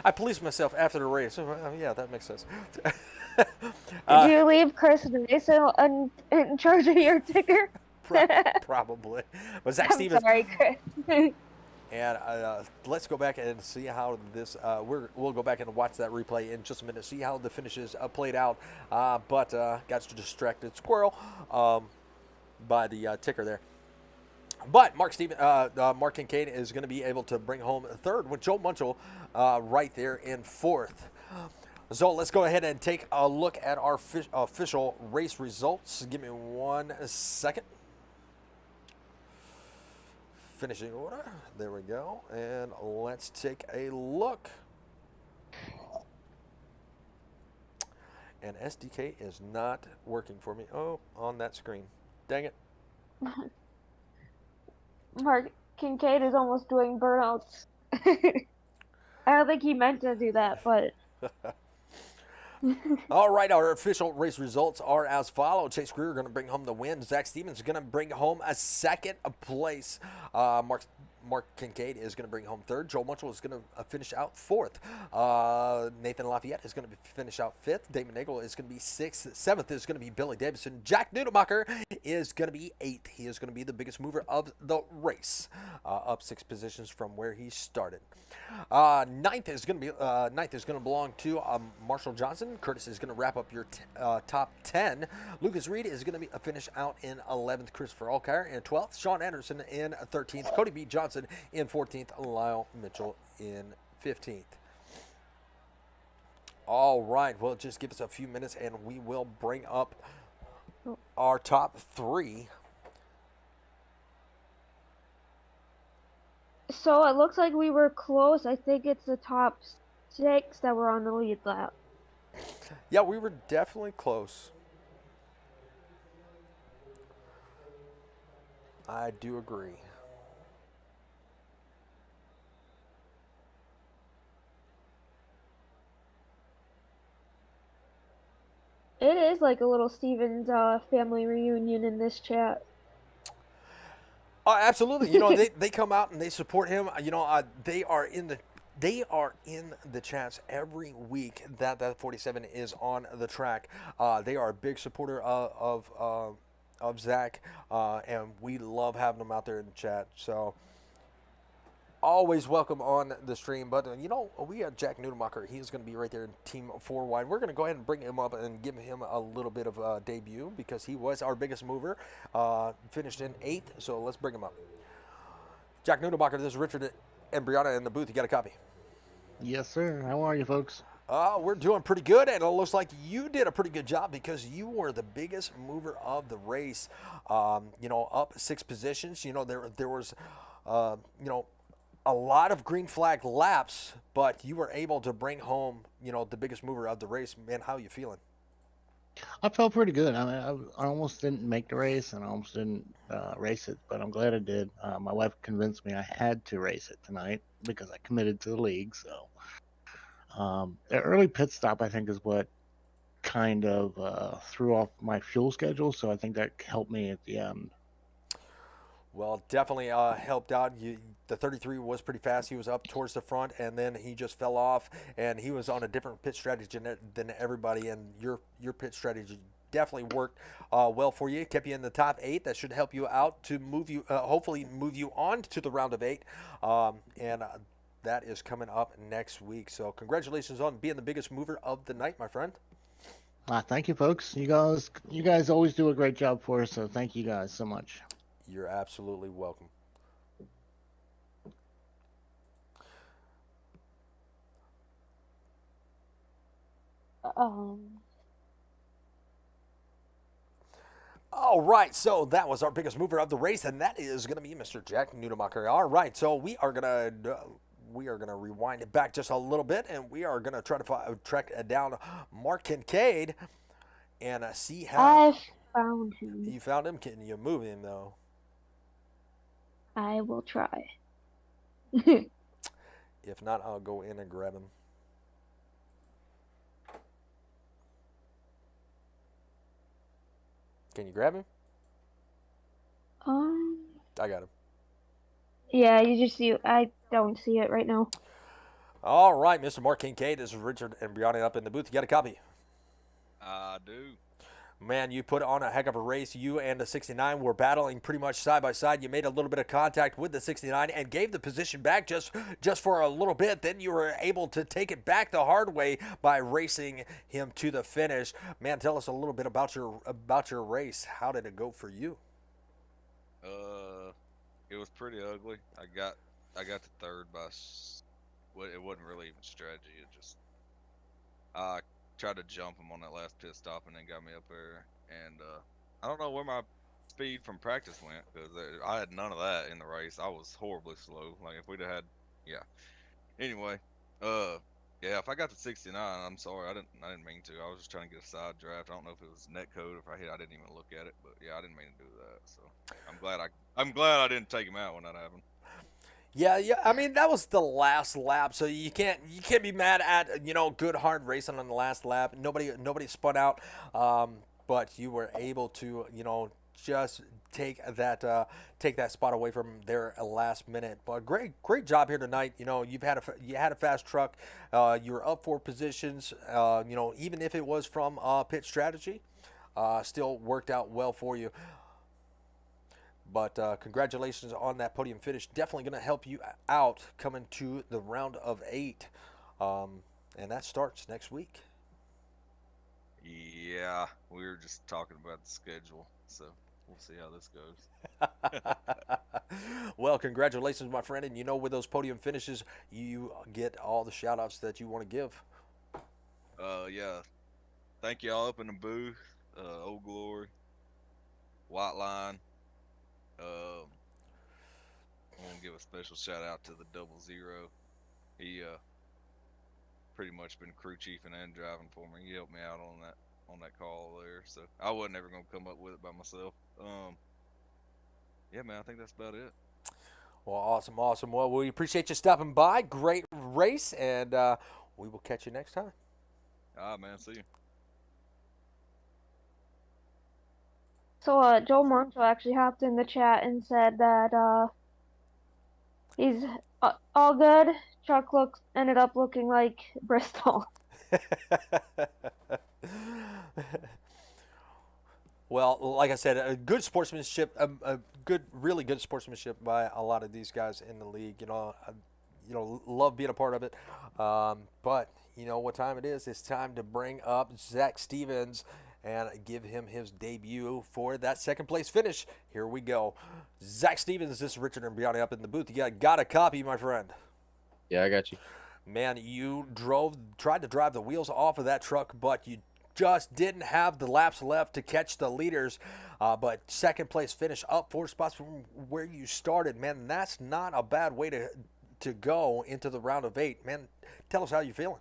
I policed myself after the race. Yeah, that makes sense. Did you leave Chris Mason in charge of your ticker? Probably. But Zach Stevens. Sorry, Chris. And let's go back and see how this. We'll go back and watch that replay in just a minute. See how the finishes played out. But got distracted, squirrel, by the ticker there. But Mark Kincaid is going to be able to bring home third with Joe Munchel right there in fourth. So let's go ahead and take a look at our official race results. Give me 1 second. Finishing order. There we go. And let's take a look. And SDK is not working for me. Oh, on that screen. Dang it. Mark Kincaid is almost doing burnouts. I don't think he meant to do that, but... All right, our official race results are as follows. Chase Greer going to bring home the win. Zach Stevens is going to bring home a second place. Mark Kincaid is going to bring home third. Joe Munchel is going to finish out fourth. Nathan Lafayette is going to finish out fifth. Damon Nagel is going to be sixth. Seventh is going to be Billy Davidson. Jack Nudelmacher is going to be eighth. He is going to be the biggest mover of the race, up 6 positions from where he started. Ninth is going to belong to Marshall Johnson. Curtis is going to wrap up your top 10. Lucas Reed is going to finish out in 11th. Christopher Alkire in 12th. Sean Anderson in 13th. Cody B. Johnson in 14th. Lyle Mitchell in 15th. All right. Well, just give us a few minutes and we will bring up our top 3 So it looks like we were close. I think it's the top 6 that were on the lead lap. Yeah, we were definitely close. I do agree. It is like a little Stevens family reunion in this chat. Oh, absolutely. You know, they come out and they support him. You know, they are in the chats every week that 47 is on the track. They are a big supporter of Zach, and we love having them out there in the chat. So always welcome on the stream. But you know, we have Jack Nudemacher. He's going to be right there in Team 4 Wide. We're going to go ahead and bring him up and give him a little bit of a debut because he was our biggest mover. Finished in 8th. So let's bring him up. Jack Nudemacher, this is Richard and Brianna in the booth. You got a copy? Yes, sir. How are you, folks? We're doing pretty good, and it looks like you did a pretty good job because you were the biggest mover of the race. You know, up 6 positions. You know, there was, you know, a lot of green flag laps, but you were able to bring home, you know, the biggest mover of the race. Man, how you feeling? I felt pretty good. I mean, I almost didn't make the race, and I almost didn't race it, but I'm glad I did. My wife convinced me I had to race it tonight because I committed to the league. So the early pit stop, I think, is what kind of threw off my fuel schedule. So I think that helped me at the end. Well, definitely helped out. The 33 was pretty fast. He was up towards the front, and then he just fell off, and he was on a different pit strategy than everybody. And your pit strategy definitely worked well for you. Kept you in the top 8. That should help you out to move you, hopefully move you on to the round of 8. And that is coming up next week. So congratulations on being the biggest mover of the night, my friend. Thank you, folks. You guys always do a great job for us. So thank you guys so much. You're absolutely welcome. All right, so that was our biggest mover of the race, and that is going to be Mr. Jack Nudemacher. All right, so we are gonna rewind it back just a little bit, and we are gonna try to track down Mark Kincaid and see how I found him. you found him. Can you move him though? I will try. If not, I'll go in and grab him. Can you grab him? I got him. Yeah, you just see. I don't see it right now. All right, Mr. Mark Kincaid. This is Richard and Brianna up in the booth. You got a copy? I do. Man, you put on a heck of a race. You and the 69 were battling pretty much side by side. You made a little bit of contact with the 69 and gave the position back just for a little bit. Then you were able to take it back the hard way by racing him to the finish. Man, tell us a little bit about your race. How did it go for you? It was pretty ugly. I got to third by it wasn't really even strategy. It just I tried to jump him on that last pit stop and then got me up there. And I don't know where my speed from practice went because I had none of that in the race. I was horribly slow. Like if we'd have had, yeah. Anyway, yeah. If I got to 69, I'm sorry. I didn't mean to. I was just trying to get a side draft. I don't know if it was net code. If I hit, I didn't even look at it. But yeah, I didn't mean to do that. So I'm glad I didn't take him out when that happened. Yeah. I mean, that was the last lap, so you can't be mad at good hard racing on the last lap. Nobody spun out, but you were able to just take that spot away from their last minute. But great job here tonight. You had a fast truck. You were up 4 positions. Even if it was from pit strategy, still worked out well for you. But congratulations on that podium finish. Definitely going to help you out coming to the round of 8. And that starts next week. Yeah, we were just talking about the schedule, so we'll see how this goes. Well, congratulations, my friend. And with those podium finishes, you get all the shout outs that you want to give. Yeah. Thank y'all up in the booth. Old Glory, White Line. I want to give a special shout out to the 00. He pretty much been crew chiefing and driving for me. He helped me out on that call there, so I wasn't ever gonna come up with it by myself. Yeah, man, I think that's about it. Well, awesome, awesome. Well, we appreciate you stopping by. Great race, and we will catch you next time. All right, man, see you. So, Joe Moncho actually hopped in the chat and said that he's all good. Truck ended up looking like Bristol. Well, like I said, a good sportsmanship, really good sportsmanship by a lot of these guys in the league. Love being a part of it. But you know what time it is? It's time to bring up Zach Stevens and give him his debut for that second place finish. Here we go. Zach Stevens, this is Richard and Brianna up in the booth. You got a copy, my friend. Yeah, I got you. Man, you tried to drive the wheels off of that truck, but you just didn't have the laps left to catch the leaders. But second place finish, up 4 spots from where you started. Man, that's not a bad way to go into the round of 8. Man, tell us how you're feeling.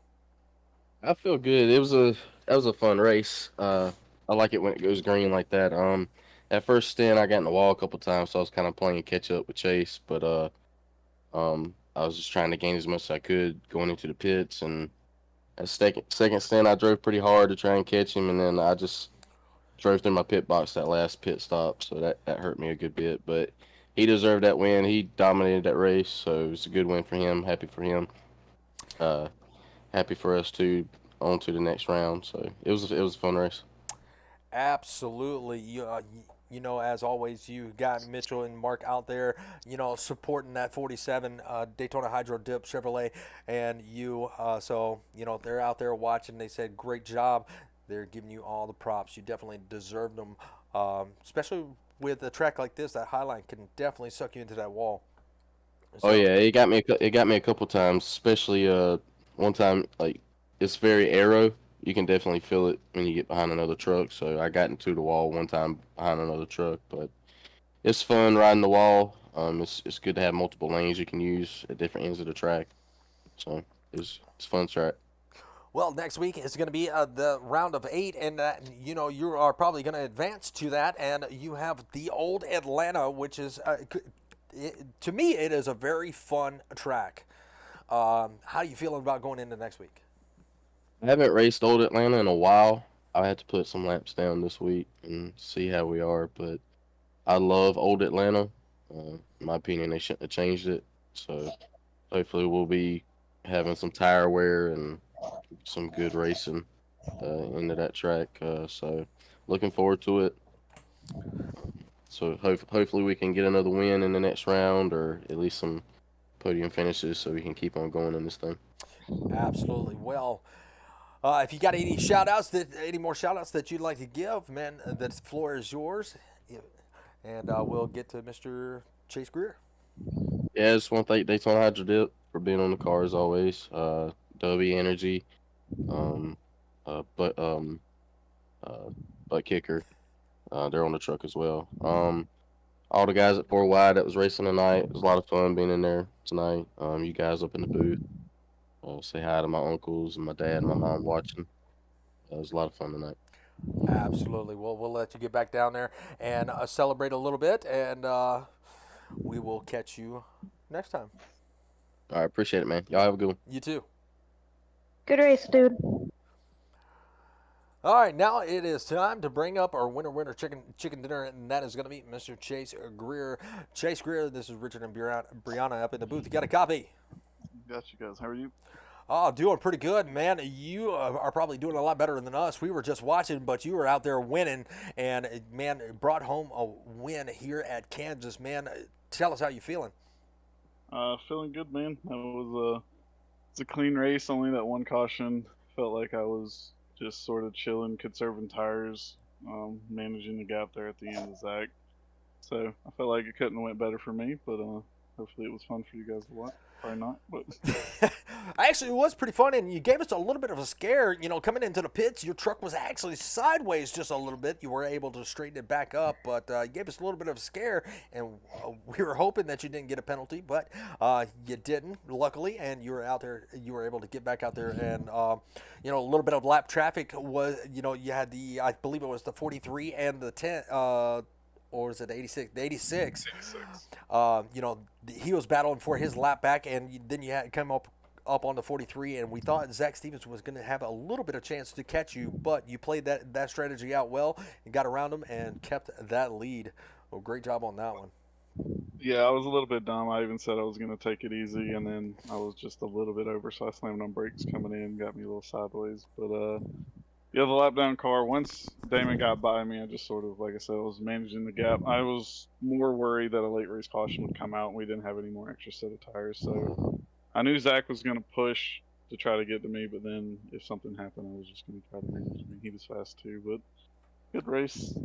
I feel good. That was a fun race. I like it when it goes green like that. At first stint, I got in the wall a couple times, so I was kind of playing catch up with Chase. But I was just trying to gain as much as I could going into the pits. And at second stint, I drove pretty hard to try and catch him, and then I just drove through my pit box that last pit stop, so that hurt me a good bit. But he deserved that win. He dominated that race, so it was a good win for him. Happy for him. Uh, Happy for us too. On to the next round. So it was a fun race. Absolutely. You know, as always, you got Mitchell and Mark out there, supporting that 47 Daytona Hydro Dip Chevrolet, and they're out there watching. They said, great job. They're giving you all the props. You definitely deserved them, especially with a track like this. That Highline can definitely suck you into that wall. Oh yeah, it got me. It got me a couple times, especially one time like it's very aero. You can definitely feel it when you get behind another truck. So I got into the wall one time behind another truck, but it's fun riding the wall. It's good to have multiple lanes you can use at different ends of the track. So it's fun track. Well, next week is going to be the round of 8, and you are probably going to advance to that, and you have the Old Atlanta, which is to me it is a very fun track. How are you feeling about going into next week? I haven't raced Old Atlanta in a while. I had to put some laps down this week and see how we are, but I love Old Atlanta. In my opinion, they shouldn't have changed it. So hopefully we'll be having some tire wear and some good racing into that track. So looking forward to it. So hopefully we can get another win in the next round, or at least some podium finishes, so we can keep on going in this thing. Absolutely. Well, if you got any more shout outs that you'd like to give, man, the floor is yours. And we'll get to Mr. Chase Greer. Yeah, I just want to thank Daytona Hydro Dip for being on the car as always. W Energy, um, uh, but um, Butt Kicker, they're on the truck as well. All the guys at 4 Wide that was racing tonight. It was a lot of fun being in there tonight. You guys up in the booth. Say hi to my uncles and my dad and my mom watching. It was a lot of fun tonight. Absolutely. Well, we'll let you get back down there and celebrate a little bit, and we will catch you next time. All right, appreciate it, man. Y'all have a good one. You too. Good race, dude. All right, now it is time to bring up our winner chicken dinner, and that is going to be Mr. Chase Greer. Chase Greer, this is Richard and Brianna up in the booth. You got a copy? Got you guys. How are you? Oh, doing pretty good, man. You are probably doing a lot better than us. We were just watching, but you were out there winning, and man, brought home a win here at Kansas, man. Tell us how you feeling. Feeling good, man. It's a clean race. Only that one caution. Felt like I was just sort of chilling, conserving tires, managing the gap there at the end of Zach. So I felt like it couldn't have went better for me, but hopefully it was fun for you guys to watch. probably not. But Actually, it was pretty fun, and you gave us a little bit of a scare. You know, coming into the pits, your truck was actually sideways just a little bit. You were able to straighten it back up, but you gave us a little bit of a scare, and we were hoping that you didn't get a penalty, but you didn't, luckily, and you were out there. You were able to get back out there, and you know, a little bit of lap traffic was. You know, you had the, I believe it was the 43 and the 10. Or is it 86? The 86. You know, he was battling for his lap back, and then you had come up on the 43, and we thought Zach Stevens was going to have a little bit of chance to catch you, but you played that strategy out well and got around him and kept that lead. Well, great job on that one. yeah, I was a little bit dumb. I even said I was going to take it easy, and then I was just a little bit over, so I slammed on brakes coming in, got me a little sideways. But yeah, the lap down car, once Damon got by me, I just sort of, like I said, I was managing the gap. I was more worried that a late race caution would come out and we didn't have any more extra set of tires. So I knew Zach was going to push to try to get to me, but then if something happened, I was just going to try to manage me. He was fast too, but good race.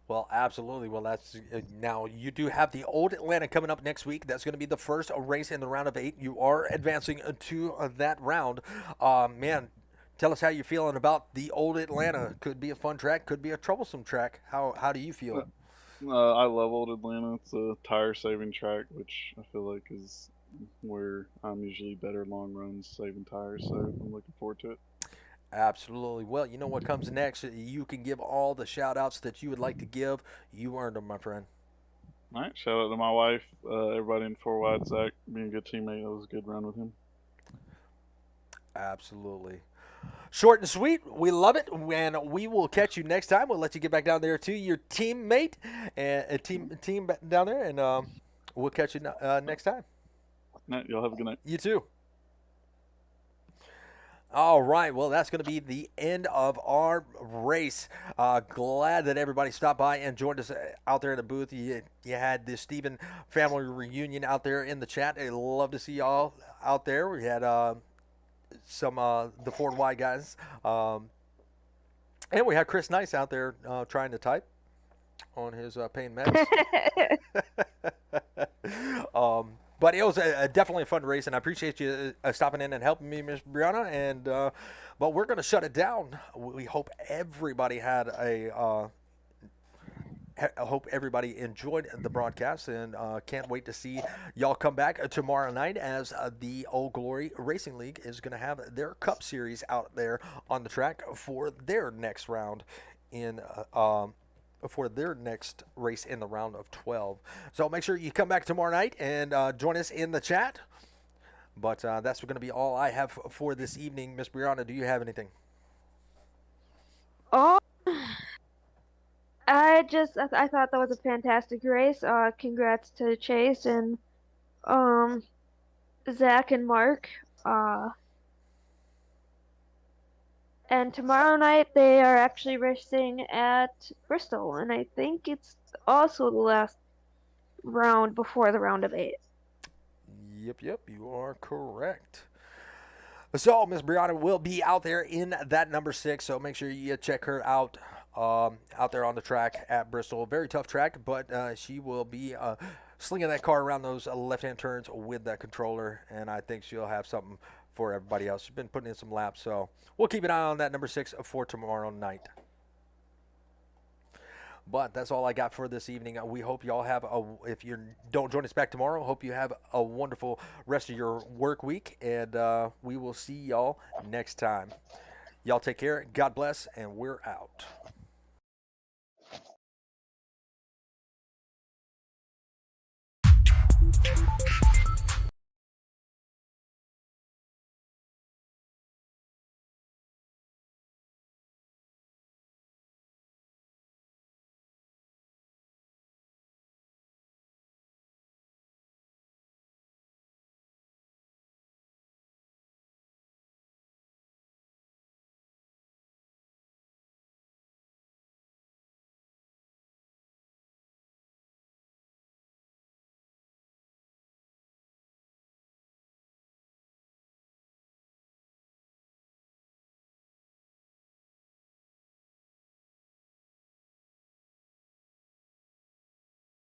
Well, absolutely. Well, that's now you do have the Old Atlanta coming up next week. That's going to be the first race in the round of 8. You are advancing to that round. Man, tell us how you're feeling about the Old Atlanta. Could be a fun track, could be a troublesome track. How do you feel? I love Old Atlanta. It's a tire saving track, which I feel like is where I'm usually better long runs saving tires. So I'm looking forward to it. Absolutely. Well, you know what comes next. You can give all the shout outs that you would like to give. You earned them, my friend. All right, shout out to my wife, everybody in 4 Wide, Zach being a good teammate. That was a good run with him. Absolutely. Short and sweet. We love it, and we will catch you next time. We'll let you get back down there to your teammate and team down there, and we'll catch you next time. All right, y'all have a good night. You too. All right, well, that's going to be the end of our race. Glad that everybody stopped by and joined us out there in the booth. You had the Stephen family reunion out there in the chat. I love to see y'all out there. We had some the Ford Y guys, and we had Chris Nice out there trying to type on his pain meds. But it was definitely a fun race, and I appreciate you stopping in and helping me, Miss Brianna. And but we're going to shut it down. We hope everybody had I hope everybody enjoyed the broadcast, and can't wait to see y'all come back tomorrow night as the Old Glory Racing League is going to have their Cup Series out there on the track for their next round in for their next race in the round of 12. So make sure you come back tomorrow night and join us in the chat. But that's going to be all I have for this evening. Miss Brianna, do you have anything? Oh, I thought that was a fantastic race. Congrats to Chase and Zach and Mark. And tomorrow night they are actually racing at Bristol, and I think it's also the last round before the round of 8. Yep, you are correct. So Miss Brianna will be out there in that number 6, so make sure you check her out out there on the track at Bristol. Very tough track, but she will be slinging that car around those left-hand turns with that controller, and I think she'll have something for everybody else. She's been putting in some laps, so we'll keep an eye on that number 6 for tomorrow night. But that's all I got for this evening. We hope y'all have if you don't join us back tomorrow, hope you have a wonderful rest of your work week, and we will see y'all next time. Y'all take care. God bless, and we're out.